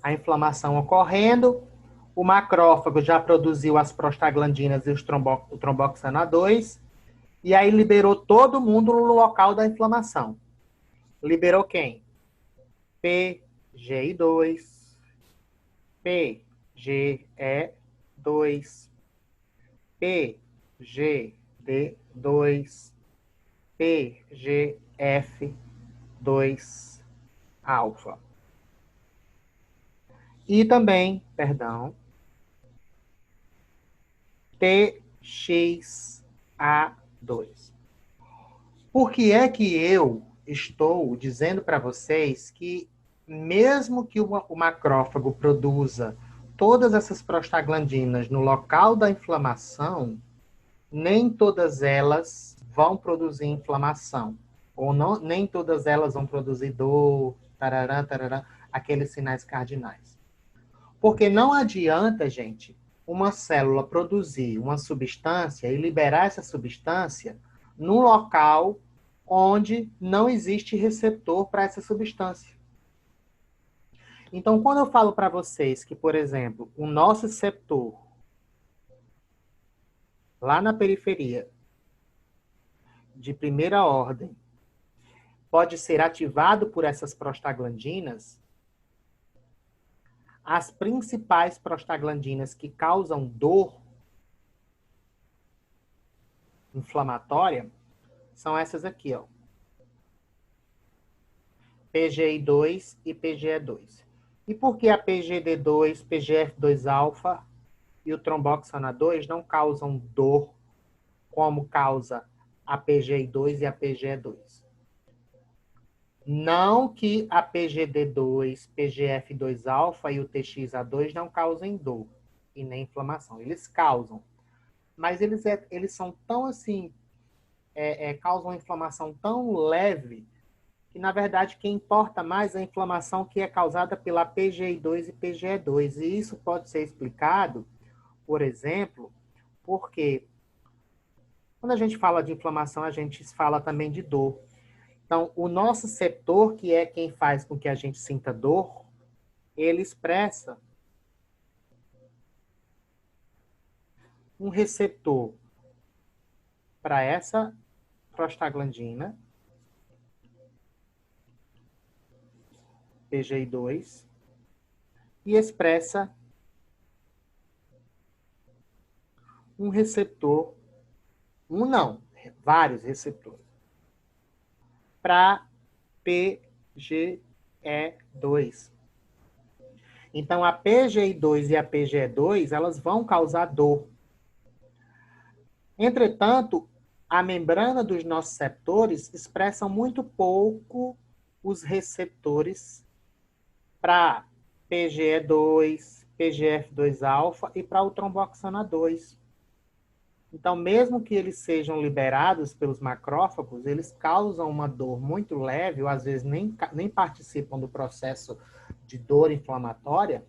a inflamação ocorrendo, o macrófago já produziu as prostaglandinas e o tromboxano A2, e aí liberou todo mundo no local da inflamação. Liberou quem? PGI2, PGE2, PGD2, PGF2 alfa. E também, perdão, TXA2. Por que é que eu estou dizendo para vocês que mesmo que o macrófago produza todas essas prostaglandinas no local da inflamação, nem todas elas vão produzir inflamação. Ou não, nem todas elas vão produzir dor, tarará, tarará, aqueles sinais cardinais. Porque não adianta, gente, uma célula produzir uma substância e liberar essa substância num local onde não existe receptor para essa substância. Então, quando eu falo para vocês que, por exemplo, o nosso receptor lá na periferia de primeira ordem pode ser ativado por essas prostaglandinas, as principais prostaglandinas que causam dor inflamatória são essas aqui, ó. PGI2 e PGE2. E por que a PGD2, PGF2-alfa e o tromboxano A2 não causam dor como causa a PGI2 e a PGE2? Não que a PGD2, PGF2-alfa e o TXA2 não causem dor e nem inflamação. Eles causam. Mas eles são tão assim, causam uma inflamação tão leve que, na verdade, quem importa mais é a inflamação que é causada pela PGI2 e PGE2. E isso pode ser explicado, por exemplo, porque quando a gente fala de inflamação, a gente fala também de dor. Então, o nosso setor, que é quem faz com que a gente sinta dor, ele expressa um receptor para essa prostaglandina, PGI2, e expressa um receptor, vários receptores, para PGE2. Então, a PGI2 e a PGE2, elas vão causar dor. Entretanto, a membrana dos nossos receptores expressam muito pouco os receptores para PGE2, PGF2-alfa e para o tromboxano A2. Então, mesmo que eles sejam liberados pelos macrófagos, eles causam uma dor muito leve, ou às vezes nem participam do processo de dor inflamatória,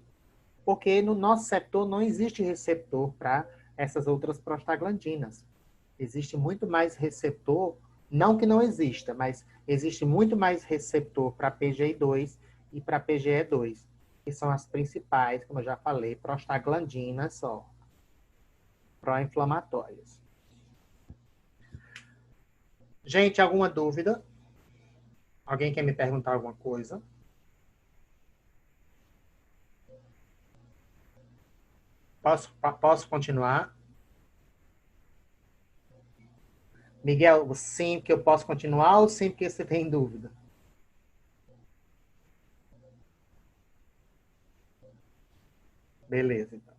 porque no nosso setor não existe receptor para essas outras prostaglandinas. Existe muito mais receptor, não que não exista, mas existe muito mais receptor para PGI2 e para PGE2, que são as principais, como eu já falei, prostaglandinas só, pró-inflamatórias. Gente, alguma dúvida? Alguém quer me perguntar alguma coisa? Posso continuar? Miguel, sim, que eu posso continuar ou sim, porque você tem dúvida? Beleza, então.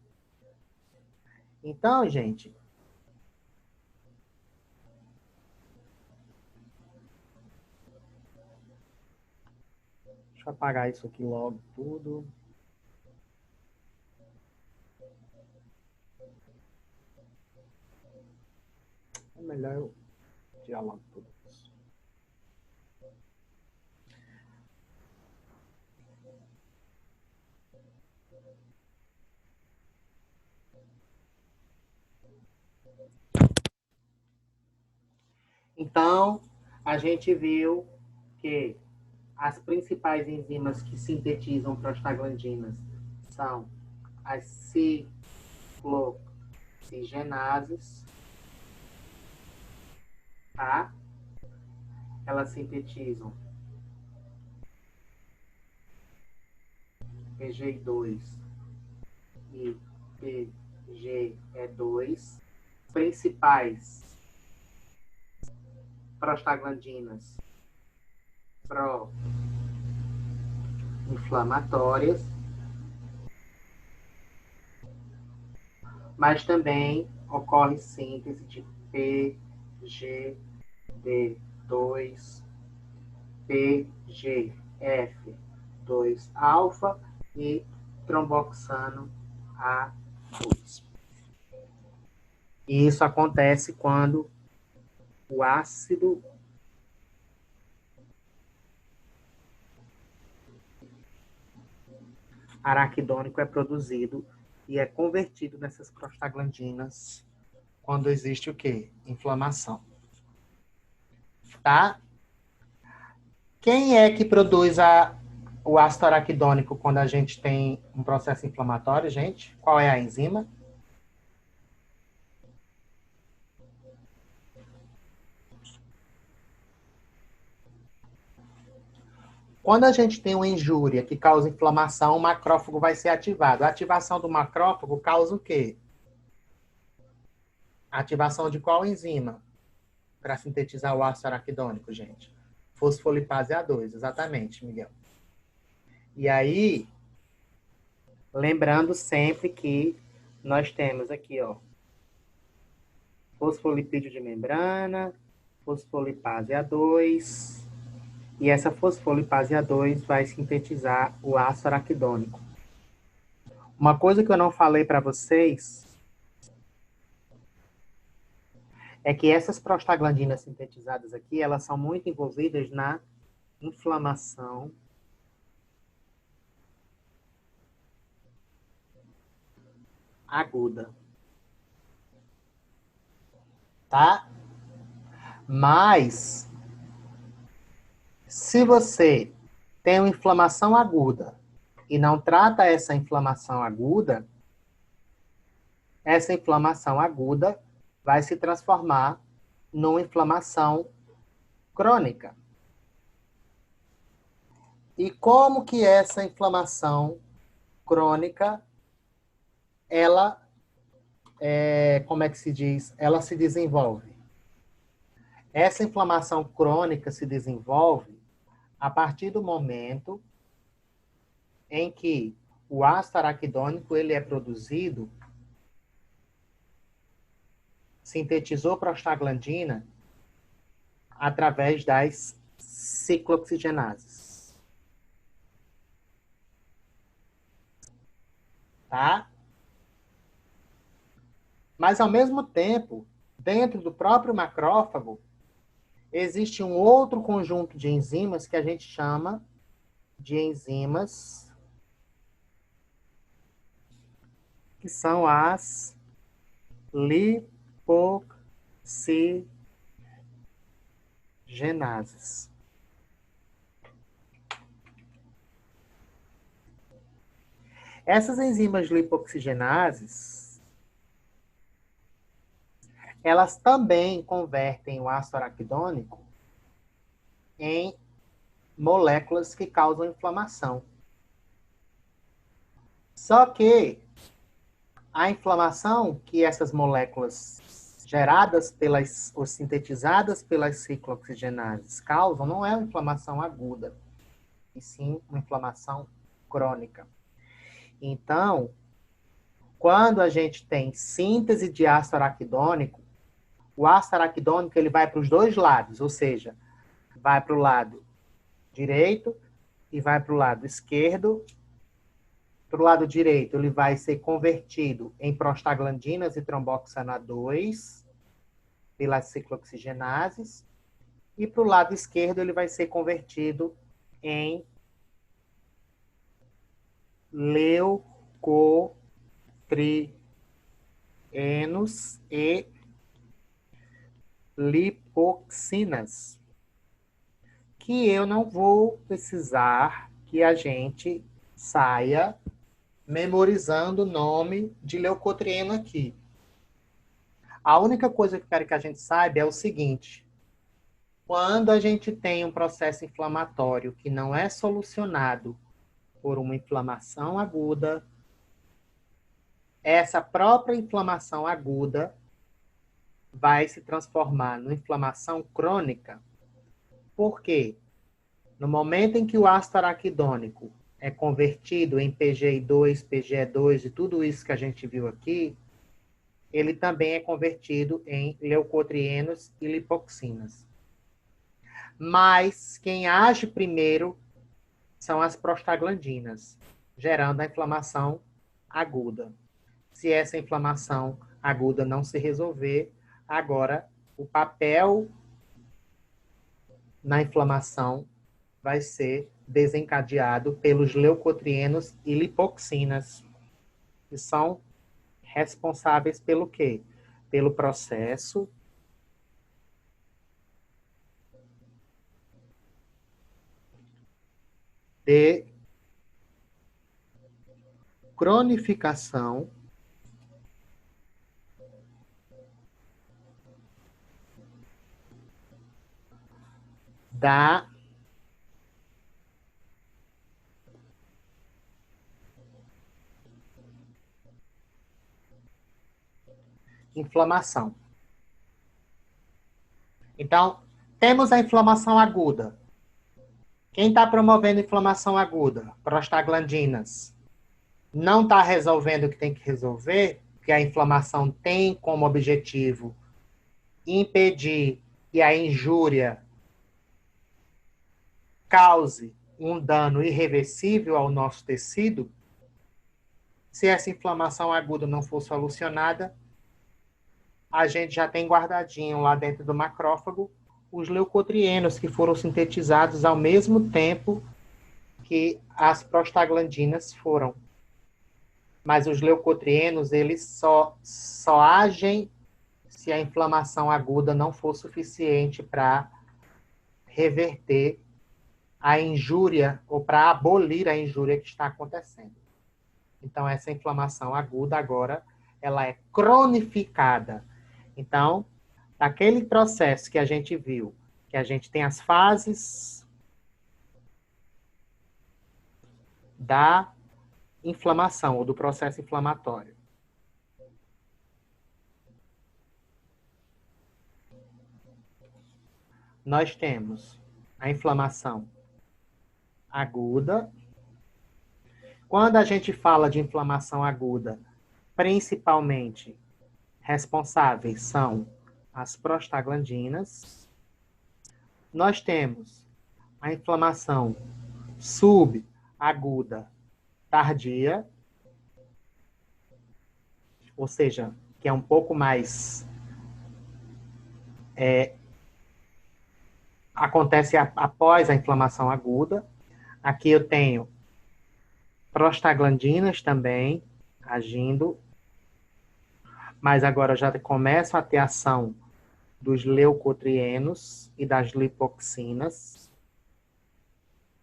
Então, gente, deixa eu apagar isso aqui logo, tudo. É melhor eu tirar logo tudo isso. Então, a gente viu que as principais enzimas que sintetizam prostaglandinas são as ciclooxigenases, tá? Elas sintetizam PGI2 e PGE2. Principais prostaglandinas pró-inflamatórias, mas também ocorre síntese de PGD2, PGF2-alfa e tromboxano A2. E isso acontece quando o ácido araquidônico é produzido e é convertido nessas prostaglandinas quando existe o quê? Inflamação. Tá? Quem é que produz o ácido araquidônico quando a gente tem um processo inflamatório, gente? Qual é a enzima? Quando a gente tem uma injúria que causa inflamação, o macrófago vai ser ativado. A ativação do macrófago causa o quê? A ativação de qual enzima? Para sintetizar o ácido araquidônico, gente? Fosfolipase A2, exatamente, Miguel. E aí, lembrando sempre que nós temos aqui, ó, fosfolipídio de membrana, fosfolipase A2, e essa fosfolipase A2 vai sintetizar o ácido araquidônico. Uma coisa que eu não falei para vocês é que essas prostaglandinas sintetizadas aqui, elas são muito envolvidas na inflamação aguda. Tá? Mas, se você tem uma inflamação aguda e não trata essa inflamação aguda, essa inflamação aguda vai se transformar numa inflamação crônica. E como que essa inflamação crônica, ela, como é que se diz? Ela se desenvolve. Essa inflamação crônica se desenvolve a partir do momento em que o ácido araquidônico ele é produzido, sintetizou prostaglandina através das ciclooxigenases. Tá? Mas, ao mesmo tempo, dentro do próprio macrófago, existe um outro conjunto de enzimas que a gente chama de enzimas que são as lipoxigenases. Essas enzimas lipoxigenases, elas também convertem o ácido araquidônico em moléculas que causam inflamação. Só que A inflamação que essas moléculas geradas pelas, ou sintetizadas pelas ciclooxigenases causam não é uma inflamação aguda, e sim uma inflamação crônica. Então, quando a gente tem síntese de ácido araquidônico, o ácido araquidônico ele vai para os dois lados, ou seja, vai para o lado direito e vai para o lado esquerdo. Para o lado direito, ele vai ser convertido em prostaglandinas e tromboxana 2 pelas ciclooxigenases. E para o lado esquerdo, ele vai ser convertido em leucotrienos e lipoxinas, que eu não vou precisar que a gente saia memorizando o nome de leucotrieno aqui. A única coisa que eu quero que a gente saiba é o seguinte: quando a gente tem um processo inflamatório que não é solucionado por uma inflamação aguda, essa própria inflamação aguda vai se transformar numa inflamação crônica. Por quê? No momento em que o ácido araquidônico é convertido em PGI2, PGE2 e tudo isso que a gente viu aqui, ele também é convertido em leucotrienos e lipoxinas. Mas quem age primeiro são as prostaglandinas, gerando a inflamação aguda. Se essa inflamação aguda não se resolver, agora o papel na inflamação vai ser desencadeado pelos leucotrienos e lipoxinas, que são responsáveis pelo quê? Pelo processo de cronificação da inflamação. Então, temos a inflamação aguda. Quem está promovendo inflamação aguda? Prostaglandinas. Não está resolvendo o que tem que resolver, porque a inflamação tem como objetivo impedir que a injúria cause um dano irreversível ao nosso tecido. Se essa inflamação aguda não for solucionada, a gente já tem guardadinho lá dentro do macrófago os leucotrienos que foram sintetizados ao mesmo tempo que as prostaglandinas foram. Mas os leucotrienos, eles só agem se a inflamação aguda não for suficiente para reverter a injúria ou para abolir a injúria que está acontecendo. Então, essa inflamação aguda agora, ela é cronificada. Então, naquele processo que a gente viu, que a gente tem as fases da inflamação ou do processo inflamatório. Nós temos a inflamação aguda. Quando a gente fala de inflamação aguda, principalmente responsáveis são as prostaglandinas. Nós temos a inflamação subaguda tardia, ou seja, que é um pouco mais acontece após a inflamação aguda. Aqui eu tenho prostaglandinas também agindo, mas agora já começam a ter ação dos leucotrienos e das lipoxinas,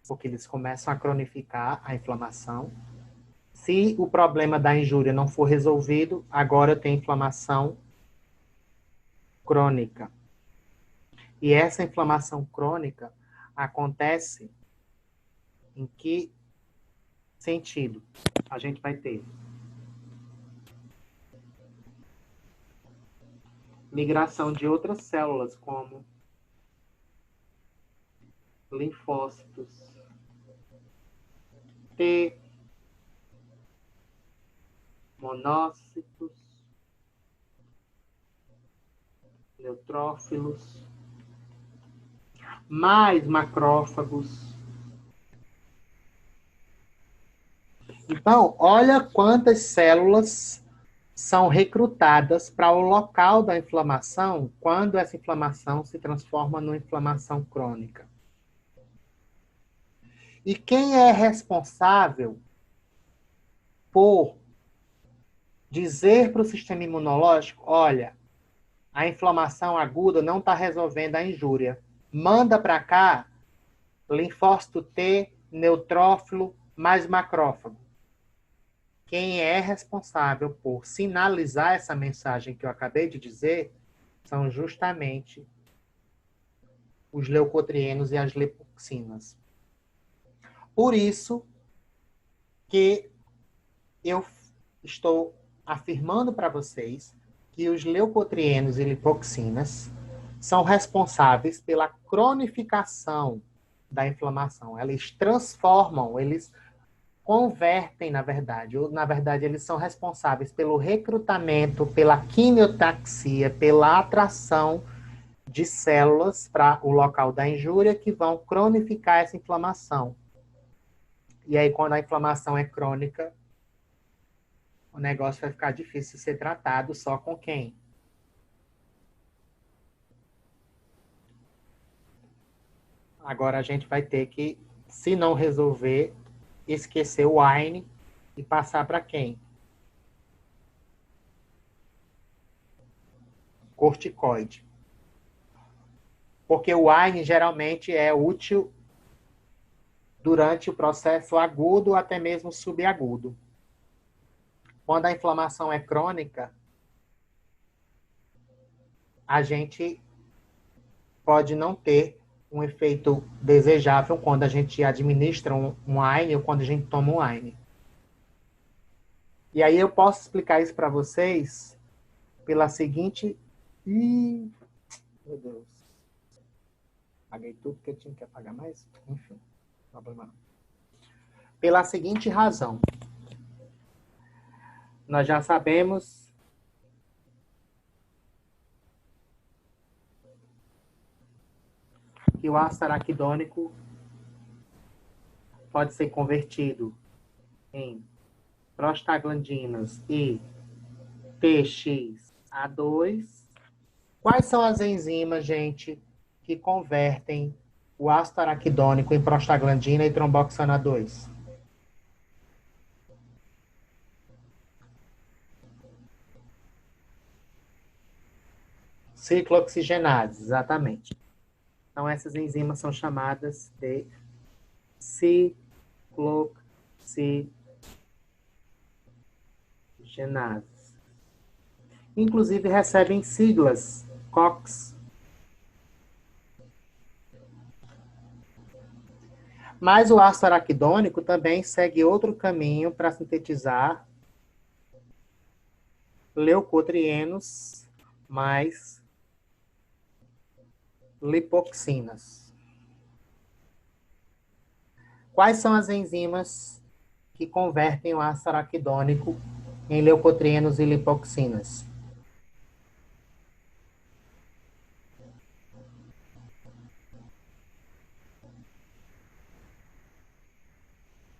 porque eles começam a cronificar a inflamação. Se o problema da injúria não for resolvido, agora eu tenho inflamação crônica. E essa inflamação crônica acontece em que sentido? A gente vai ter migração de outras células, como linfócitos T, monócitos, neutrófilos, mais macrófagos. Então, olha quantas células são recrutadas para o local da inflamação quando essa inflamação se transforma numa inflamação crônica. E quem é responsável por dizer para o sistema imunológico, olha, a inflamação aguda não está resolvendo a injúria. Manda para cá linfócito T, neutrófilo, mais macrófago. Quem é responsável por sinalizar essa mensagem que eu acabei de dizer são justamente os leucotrienos e as lipoxinas. Por isso que eu estou afirmando para vocês que os leucotrienos e lipoxinas são responsáveis pela cronificação da inflamação. Eles transformam, eles convertem, na verdade. Ou, na verdade, eles são responsáveis pelo recrutamento, pela quimiotaxia, pela atração de células para o local da injúria que vão cronificar essa inflamação. E aí, quando a inflamação é crônica, o negócio vai ficar difícil de ser tratado só com quem? Agora a gente vai ter que, se não resolver, esquecer o AINE e passar para quem? Corticoide. Porque o AINE geralmente é útil durante o processo agudo ou até mesmo subagudo. Quando a inflamação é crônica, a gente pode não ter um efeito desejável quando a gente administra um AINE ou quando a gente toma um AINE. E aí eu posso explicar isso para vocês pela seguinte... Ih, meu Deus. Apaguei tudo que eu tinha que apagar mais? Enfim, problema não. Pela seguinte razão. Nós já sabemos que o ácido araquidônico pode ser convertido em prostaglandinas e TXA2. Quais são as enzimas, gente, que convertem o ácido araquidônico em prostaglandina e tromboxana 2? Ciclooxigenases, exatamente. Então, essas enzimas são chamadas de ciclooxigenases. Inclusive, recebem siglas, COX. Mas o ácido araquidônico também segue outro caminho para sintetizar leucotrienos mais lipoxinas. Quais são as enzimas que convertem o ácido araquidônico em leucotrienos e lipoxinas?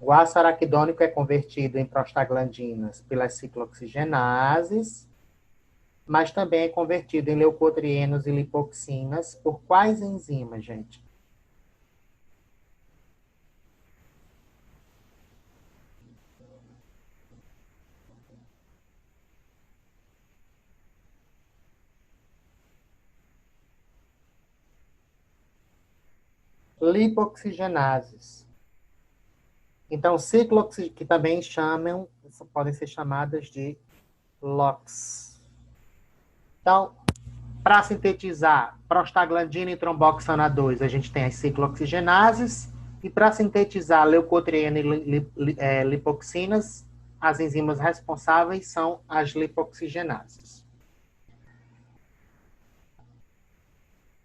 O ácido araquidônico é convertido em prostaglandinas pelas ciclooxigenases, mas também é convertido em leucotrienos e lipoxinas por quais enzimas, gente? Lipoxigenases. Então, que também chamam, podem ser chamadas de LOX. Então, para sintetizar prostaglandina e tromboxana 2, a gente tem as ciclooxigenases, e para sintetizar leucotriena e lipoxinas, as enzimas responsáveis são as lipoxigenases.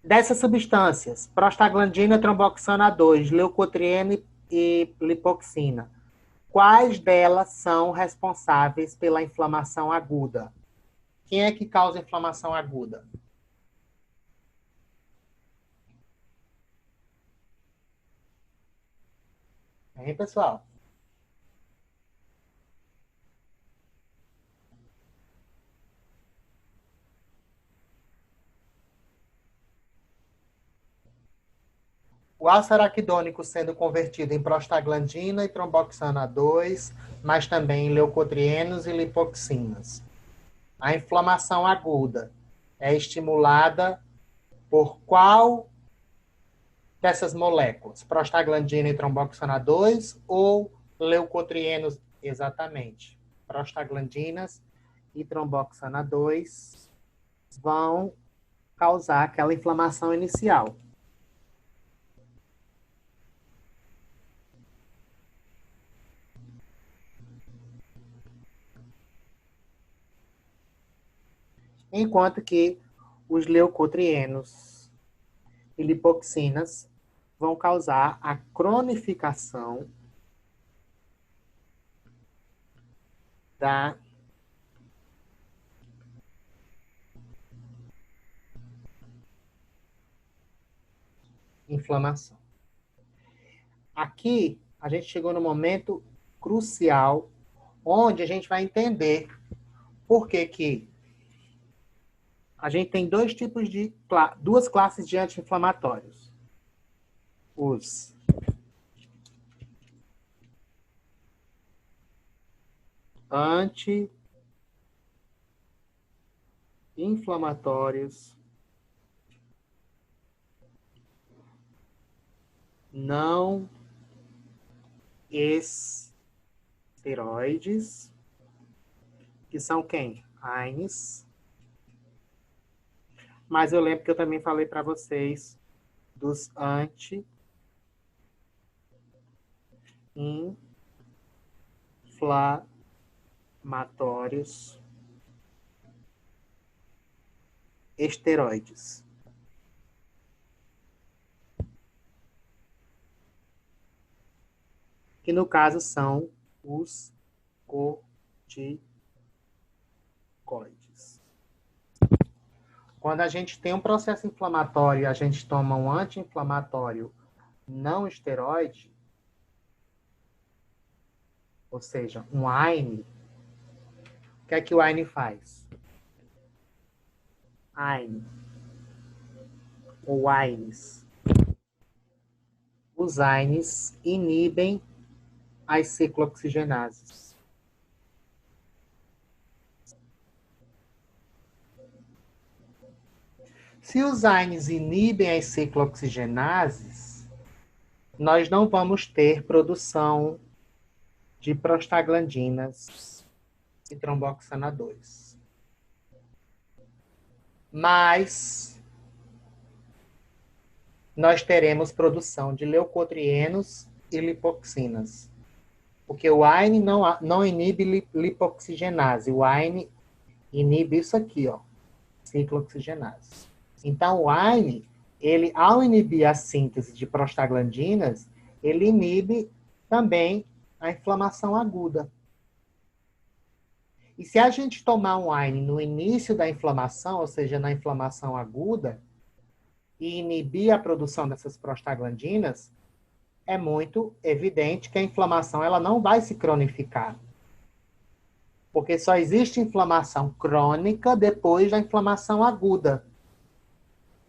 Dessas substâncias, prostaglandina, tromboxana 2, leucotriena e lipoxina, quais delas são responsáveis pela inflamação aguda? Quem é que causa inflamação aguda? Hein, pessoal? O ácido araquidônico sendo convertido em prostaglandina e tromboxana 2, mas também em leucotrienos e lipoxinas. A inflamação aguda é estimulada por qual dessas moléculas? Prostaglandina e tromboxana 2 ou leucotrienos? Exatamente. Prostaglandinas e tromboxana 2 vão causar aquela inflamação inicial. Enquanto que os leucotrienos e lipoxinas vão causar a cronificação da inflamação. Aqui, a gente chegou no momento crucial, onde a gente vai entender por que que a gente tem duas classes de anti-inflamatórios. Os anti-inflamatórios não esteroides, que são quem? AINES. Mas eu lembro que eu também falei para vocês dos anti-inflamatórios esteroides. Que no caso são os corticoides. Quando a gente tem um processo inflamatório e a gente toma um anti-inflamatório não esteroide, ou seja, um AINE, o que é que o AINE faz? AINE, ou AINES. Os AINES inibem as ciclooxigenases. Se os AINES inibem as ciclooxigenases, nós não vamos ter produção de prostaglandinas e tromboxana 2. Mas nós teremos produção de leucotrienos e lipoxinas. Porque o AINE não inibe lipoxigenase. O AINE inibe isso aqui, ó, ciclooxigenase. Então, o AINE, ele, ao inibir a síntese de prostaglandinas, ele inibe também a inflamação aguda. E se a gente tomar um AINE no início da inflamação, ou seja, na inflamação aguda, e inibir a produção dessas prostaglandinas, é muito evidente que a inflamação ela não vai se cronificar. Porque só existe inflamação crônica depois da inflamação aguda.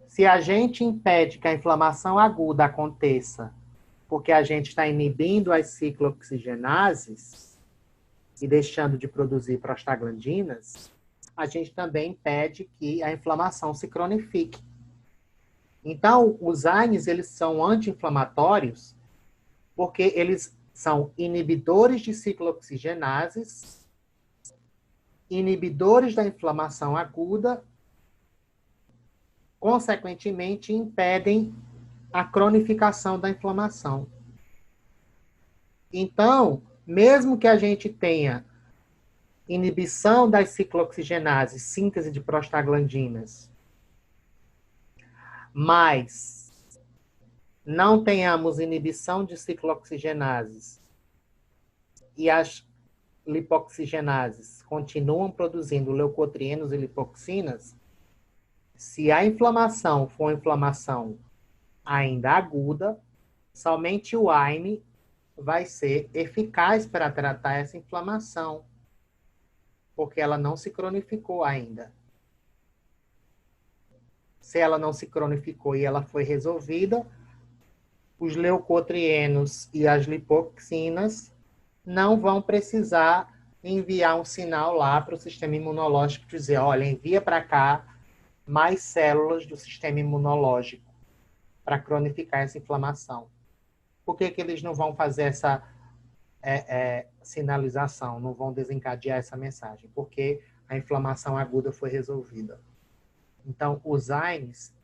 Se a gente impede que a inflamação aguda aconteça, porque a gente está inibindo as ciclooxigenases e deixando de produzir prostaglandinas, a gente também impede que a inflamação se cronifique. Então, os AINES, eles são anti-inflamatórios porque eles são inibidores de ciclooxigenases, inibidores da inflamação aguda, consequentemente, impedem a cronificação da inflamação. Então, mesmo que a gente tenha inibição das ciclooxigenases, síntese de prostaglandinas, mas não tenhamos inibição de ciclooxigenases e as lipoxigenases continuam produzindo leucotrienos e lipoxinas, se a inflamação for inflamação ainda aguda, somente o AINE vai ser eficaz para tratar essa inflamação, porque ela não se cronificou ainda. Se ela não se cronificou e ela foi resolvida, os leucotrienos e as lipoxinas não vão precisar enviar um sinal lá para o sistema imunológico dizer, olha, envia para cá mais células do sistema imunológico para cronificar essa inflamação. Por que eles não vão fazer essa sinalização, não vão desencadear essa mensagem? Porque a inflamação aguda foi resolvida. Então, os AINES,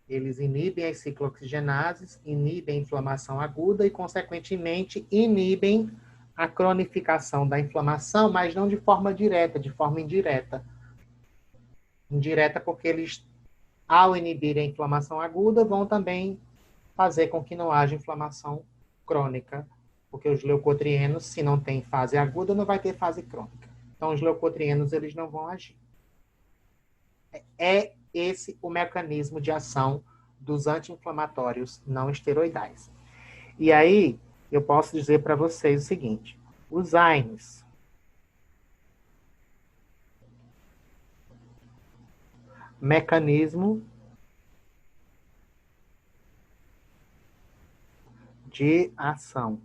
eles inibem as ciclooxigenases, inibem a inflamação aguda e, consequentemente, inibem a cronificação da inflamação, mas não de forma direta, de forma indireta. Indireta porque eles, ao inibir a inflamação aguda, vão também fazer com que não haja inflamação crônica, porque os leucotrienos, se não tem fase aguda, não vai ter fase crônica. Então, os leucotrienos, eles não vão agir. É esse o mecanismo de ação dos anti-inflamatórios não esteroidais. E aí, eu posso dizer para vocês o seguinte, os AINES, mecanismo de ação,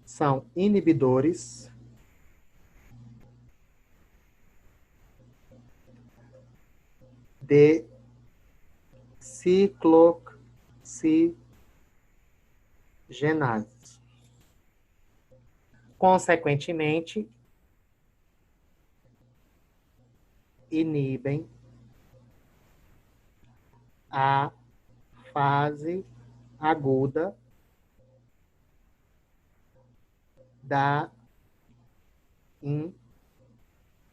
são inibidores de ciclooxigenases. Consequentemente, inibem a fase aguda da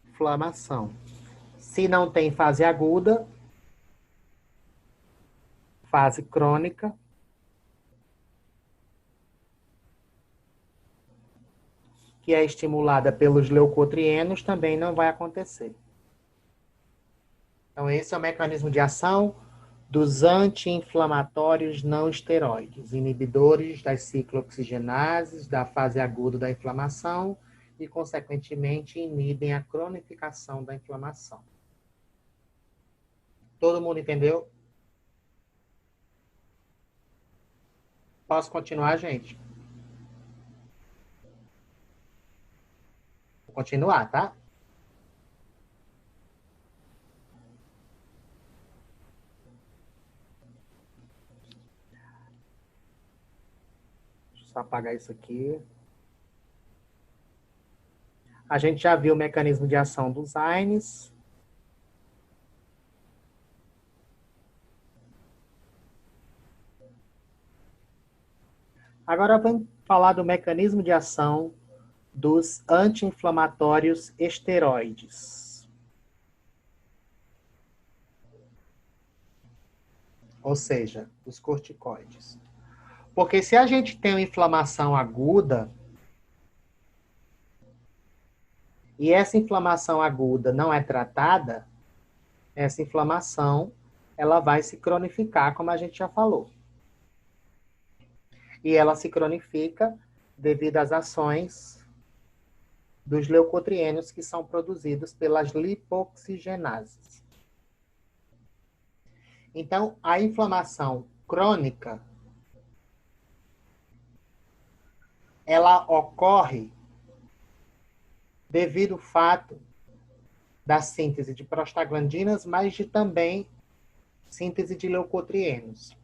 inflamação. Se não tem fase aguda, fase crônica, que é estimulada pelos leucotrienos, também não vai acontecer. Então, esse é o mecanismo de ação dos anti-inflamatórios não esteroides, inibidores das ciclooxigenases, da fase aguda da inflamação e, consequentemente, inibem a cronificação da inflamação. Todo mundo entendeu? Posso continuar, gente? Vou continuar, tá? Deixa eu só apagar isso aqui. A gente já viu o mecanismo de ação dos AINES. Agora vamos falar do mecanismo de ação dos anti-inflamatórios esteroides. Ou seja, os corticoides. Porque se a gente tem uma inflamação aguda, e essa inflamação aguda não é tratada, essa inflamação ela vai se cronificar, como a gente já falou. E ela se cronifica devido às ações dos leucotrienos que são produzidos pelas lipoxigenases. Então, a inflamação crônica, ela ocorre devido ao fato da síntese de prostaglandinas, mas de também síntese de leucotrienos.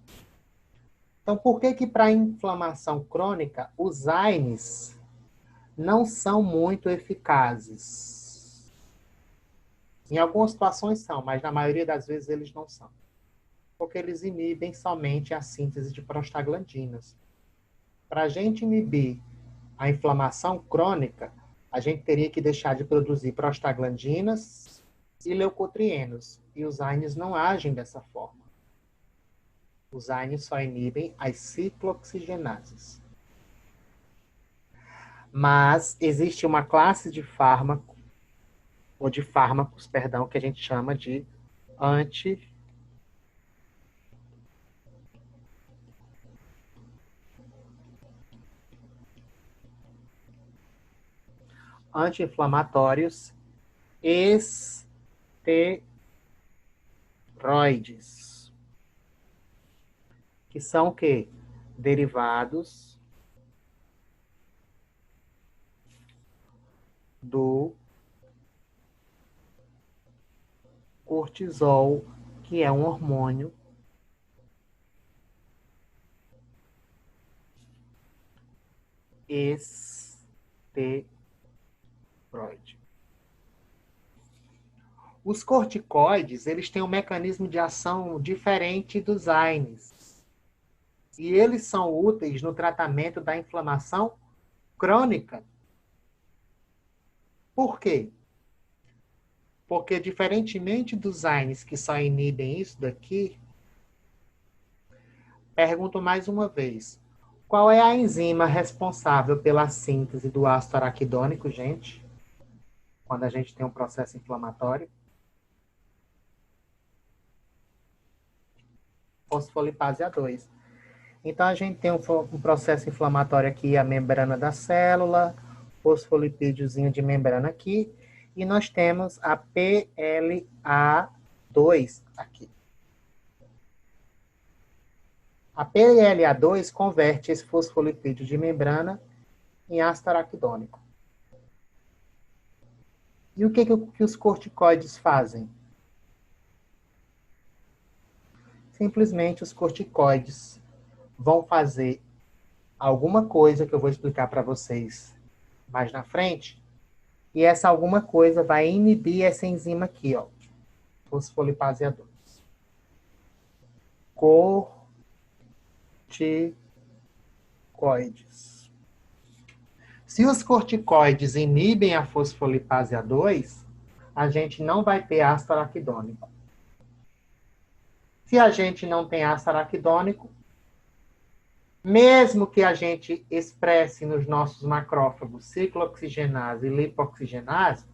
Então, por que para a inflamação crônica, os AINES não são muito eficazes? Em algumas situações são, mas na maioria das vezes eles não são. Porque eles inibem somente a síntese de prostaglandinas. Para a gente inibir a inflamação crônica, a gente teria que deixar de produzir prostaglandinas, e leucotrienos. E os AINES não agem dessa forma. Os AINES só inibem as ciclooxigenases. Mas existe uma classe de fármaco, ou de fármacos, perdão, que a gente chama de anti-inflamatórios esteroides, que são o quê? Derivados do cortisol, que é um hormônio esteroide. Os corticoides, eles têm um mecanismo de ação diferente dos AINES. E eles são úteis no tratamento da inflamação crônica. Por quê? Porque, diferentemente dos AINES que só inibem isso daqui, pergunto mais uma vez, qual é a enzima responsável pela síntese do ácido araquidônico, gente? Quando a gente tem um processo inflamatório? Fosfolipase A2. Então, a gente tem um processo inflamatório aqui, a membrana da célula, fosfolipídiozinho de membrana aqui, e nós temos a PLA2 aqui. A PLA2 converte esse fosfolipídio de membrana em ácido araquidônico. E o que os corticoides fazem? Simplesmente os corticoides vão fazer alguma coisa que eu vou explicar para vocês mais na frente, e essa alguma coisa vai inibir essa enzima aqui, ó, fosfolipase A2. Corticoides. Se os corticoides inibem a fosfolipase A2, a gente não vai ter ácido araquidônico. Se a gente não tem ácido araquidônico, mesmo que a gente expresse nos nossos macrófagos ciclooxigenase e lipoxigenase,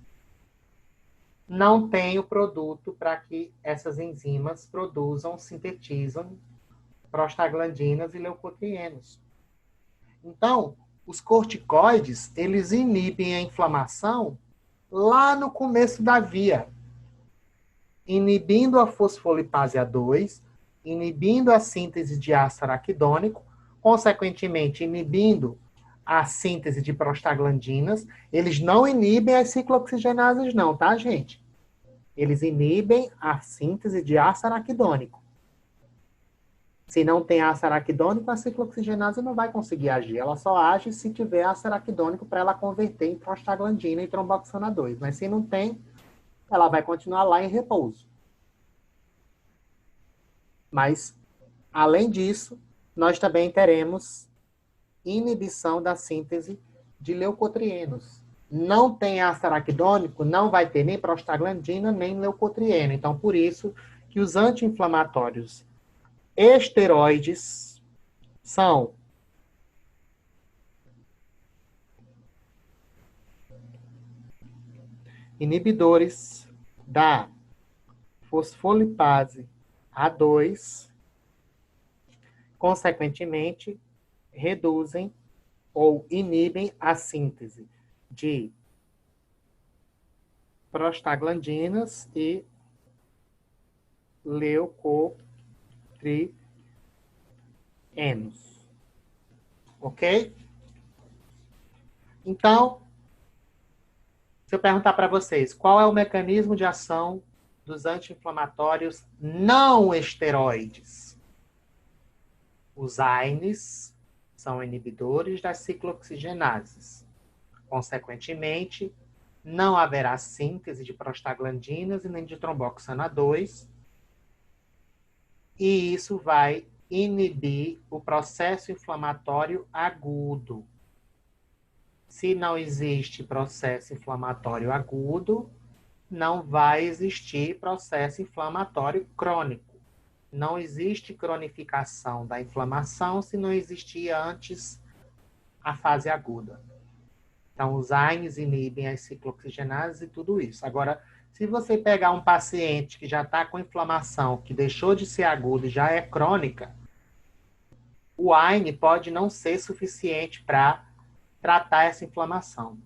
não tem o produto para que essas enzimas produzam, sintetizam prostaglandinas e leucotrienos. Então, os corticoides, eles inibem a inflamação lá no começo da via, inibindo a fosfolipase A2, inibindo a síntese de ácido araquidônico, consequentemente inibindo a síntese de prostaglandinas. Eles não inibem as ciclooxigenases não, tá, gente? Eles inibem a síntese de ácido araquidônico. Se não tem ácido araquidônico, a ciclooxigenase não vai conseguir agir. Ela só age se tiver ácido araquidônico para ela converter em prostaglandina e tromboxana 2. Mas se não tem, ela vai continuar lá em repouso. Mas, além disso, nós também teremos inibição da síntese de leucotrienos. Não tem ácido araquidônico, não vai ter nem prostaglandina, nem leucotrieno. Então, por isso que os anti-inflamatórios esteroides são inibidores da fosfolipase A2, consequentemente, reduzem ou inibem a síntese de prostaglandinas e leucotrienos. Ok? Então, se eu perguntar para vocês, qual é o mecanismo de ação dos anti-inflamatórios não esteroides? Os AINES são inibidores das ciclooxigenases. Consequentemente, não haverá síntese de prostaglandinas e nem de tromboxana 2, e isso vai inibir o processo inflamatório agudo. Se não existe processo inflamatório agudo, não vai existir processo inflamatório crônico. Não existe cronificação da inflamação se não existia antes a fase aguda. Então, os AINES inibem as ciclooxigenases e tudo isso. Agora, se você pegar um paciente que já está com inflamação, que deixou de ser aguda e já é crônica, o AINE pode não ser suficiente para tratar essa inflamação.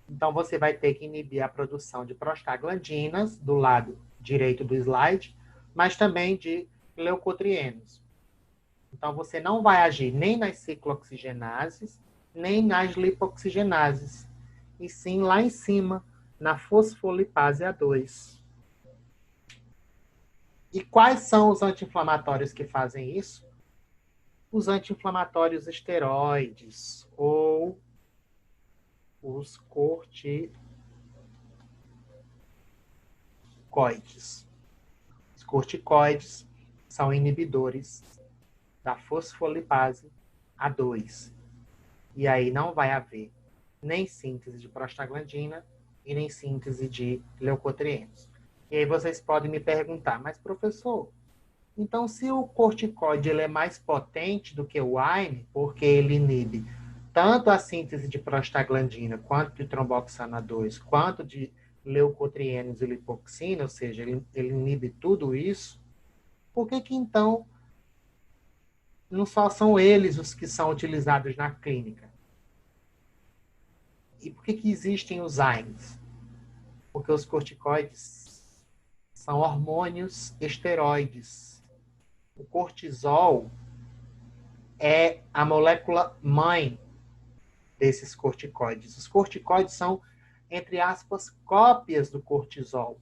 Então, você vai ter que inibir a produção de prostaglandinas, do lado direito do slide, mas também de leucotrienos. Então, você não vai agir nem nas ciclooxigenases, nem nas lipoxigenases, e sim lá em cima, na fosfolipase A2. E quais são os anti-inflamatórios que fazem isso? Os anti-inflamatórios esteroides, ou os corticoides. Os corticoides são inibidores da fosfolipase A2. E aí não vai haver nem síntese de prostaglandina e nem síntese de leucotrienos. E aí vocês podem me perguntar, mas professor, então se o corticoide ele é mais potente do que o AINE, porque ele inibe tanto a síntese de prostaglandina, quanto de tromboxana 2, quanto de leucotrienos e lipoxina, ou seja, ele inibe tudo isso, por que então não só são eles os que são utilizados na clínica? E por que existem os AINES? Porque os corticoides são hormônios esteroides. O cortisol é a molécula mãe desses corticoides. Os corticoides são, entre aspas, cópias do cortisol.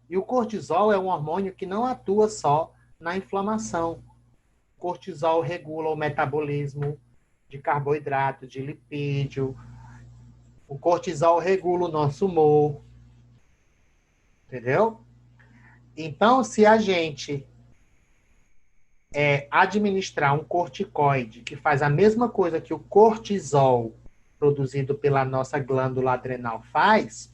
E o cortisol é um hormônio que não atua só na inflamação. O cortisol regula o metabolismo de carboidrato, de lipídio. O cortisol regula o nosso humor. Entendeu? Então, se a gente administrar um corticoide que faz a mesma coisa que o cortisol produzido pela nossa glândula adrenal faz,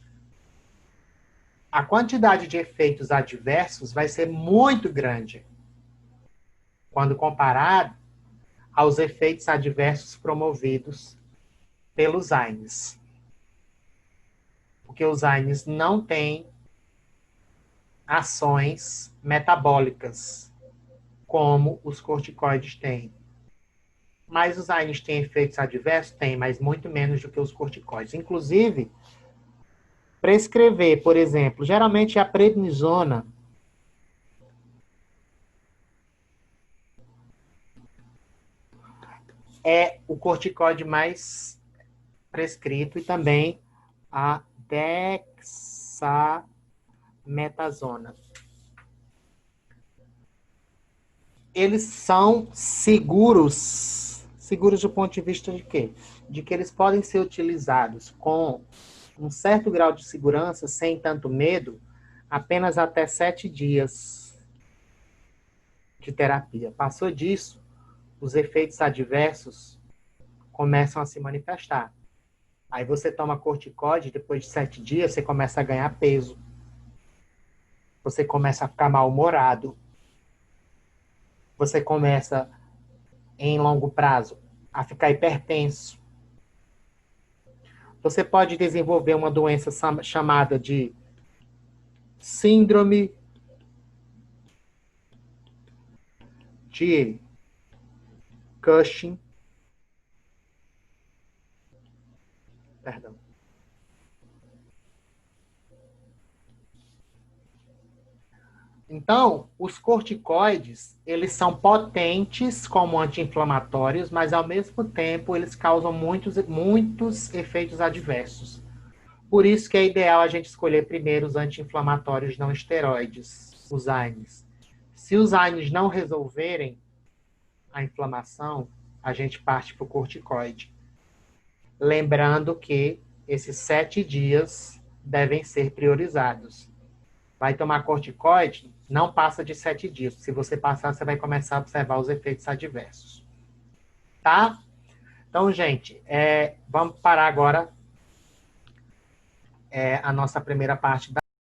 a quantidade de efeitos adversos vai ser muito grande quando comparado aos efeitos adversos promovidos pelos AINES. Porque os AINES não têm ações metabólicas como os corticoides têm. Mas os AINES têm efeitos adversos? Tem, mas muito menos do que os corticoides. Inclusive, prescrever, por exemplo, geralmente a prednisona é o corticoide mais prescrito e também a dexametasona. Eles são seguros. Seguros do ponto de vista de quê? De que eles podem ser utilizados com um certo grau de segurança, sem tanto medo, apenas até 7 dias de terapia. Passou disso, os efeitos adversos começam a se manifestar. Aí você toma corticoide, depois de 7 dias, você começa a ganhar peso. Você começa a ficar mal-humorado. Você começa, em longo prazo, a ficar hipertenso. Você pode desenvolver uma doença chamada de síndrome de Cushing. Perdão. Então, os corticoides, eles são potentes como anti-inflamatórios, mas ao mesmo tempo eles causam muitos efeitos adversos. Por isso que é ideal a gente escolher primeiro os anti-inflamatórios não esteroides, os AINES. Se os AINES não resolverem a inflamação, a gente parte para o corticoide. Lembrando que esses 7 dias devem ser priorizados. Vai tomar corticoide, não passa de 7 dias. Se você passar, você vai começar a observar os efeitos adversos. Tá? Então, gente, vamos parar agora a nossa primeira parte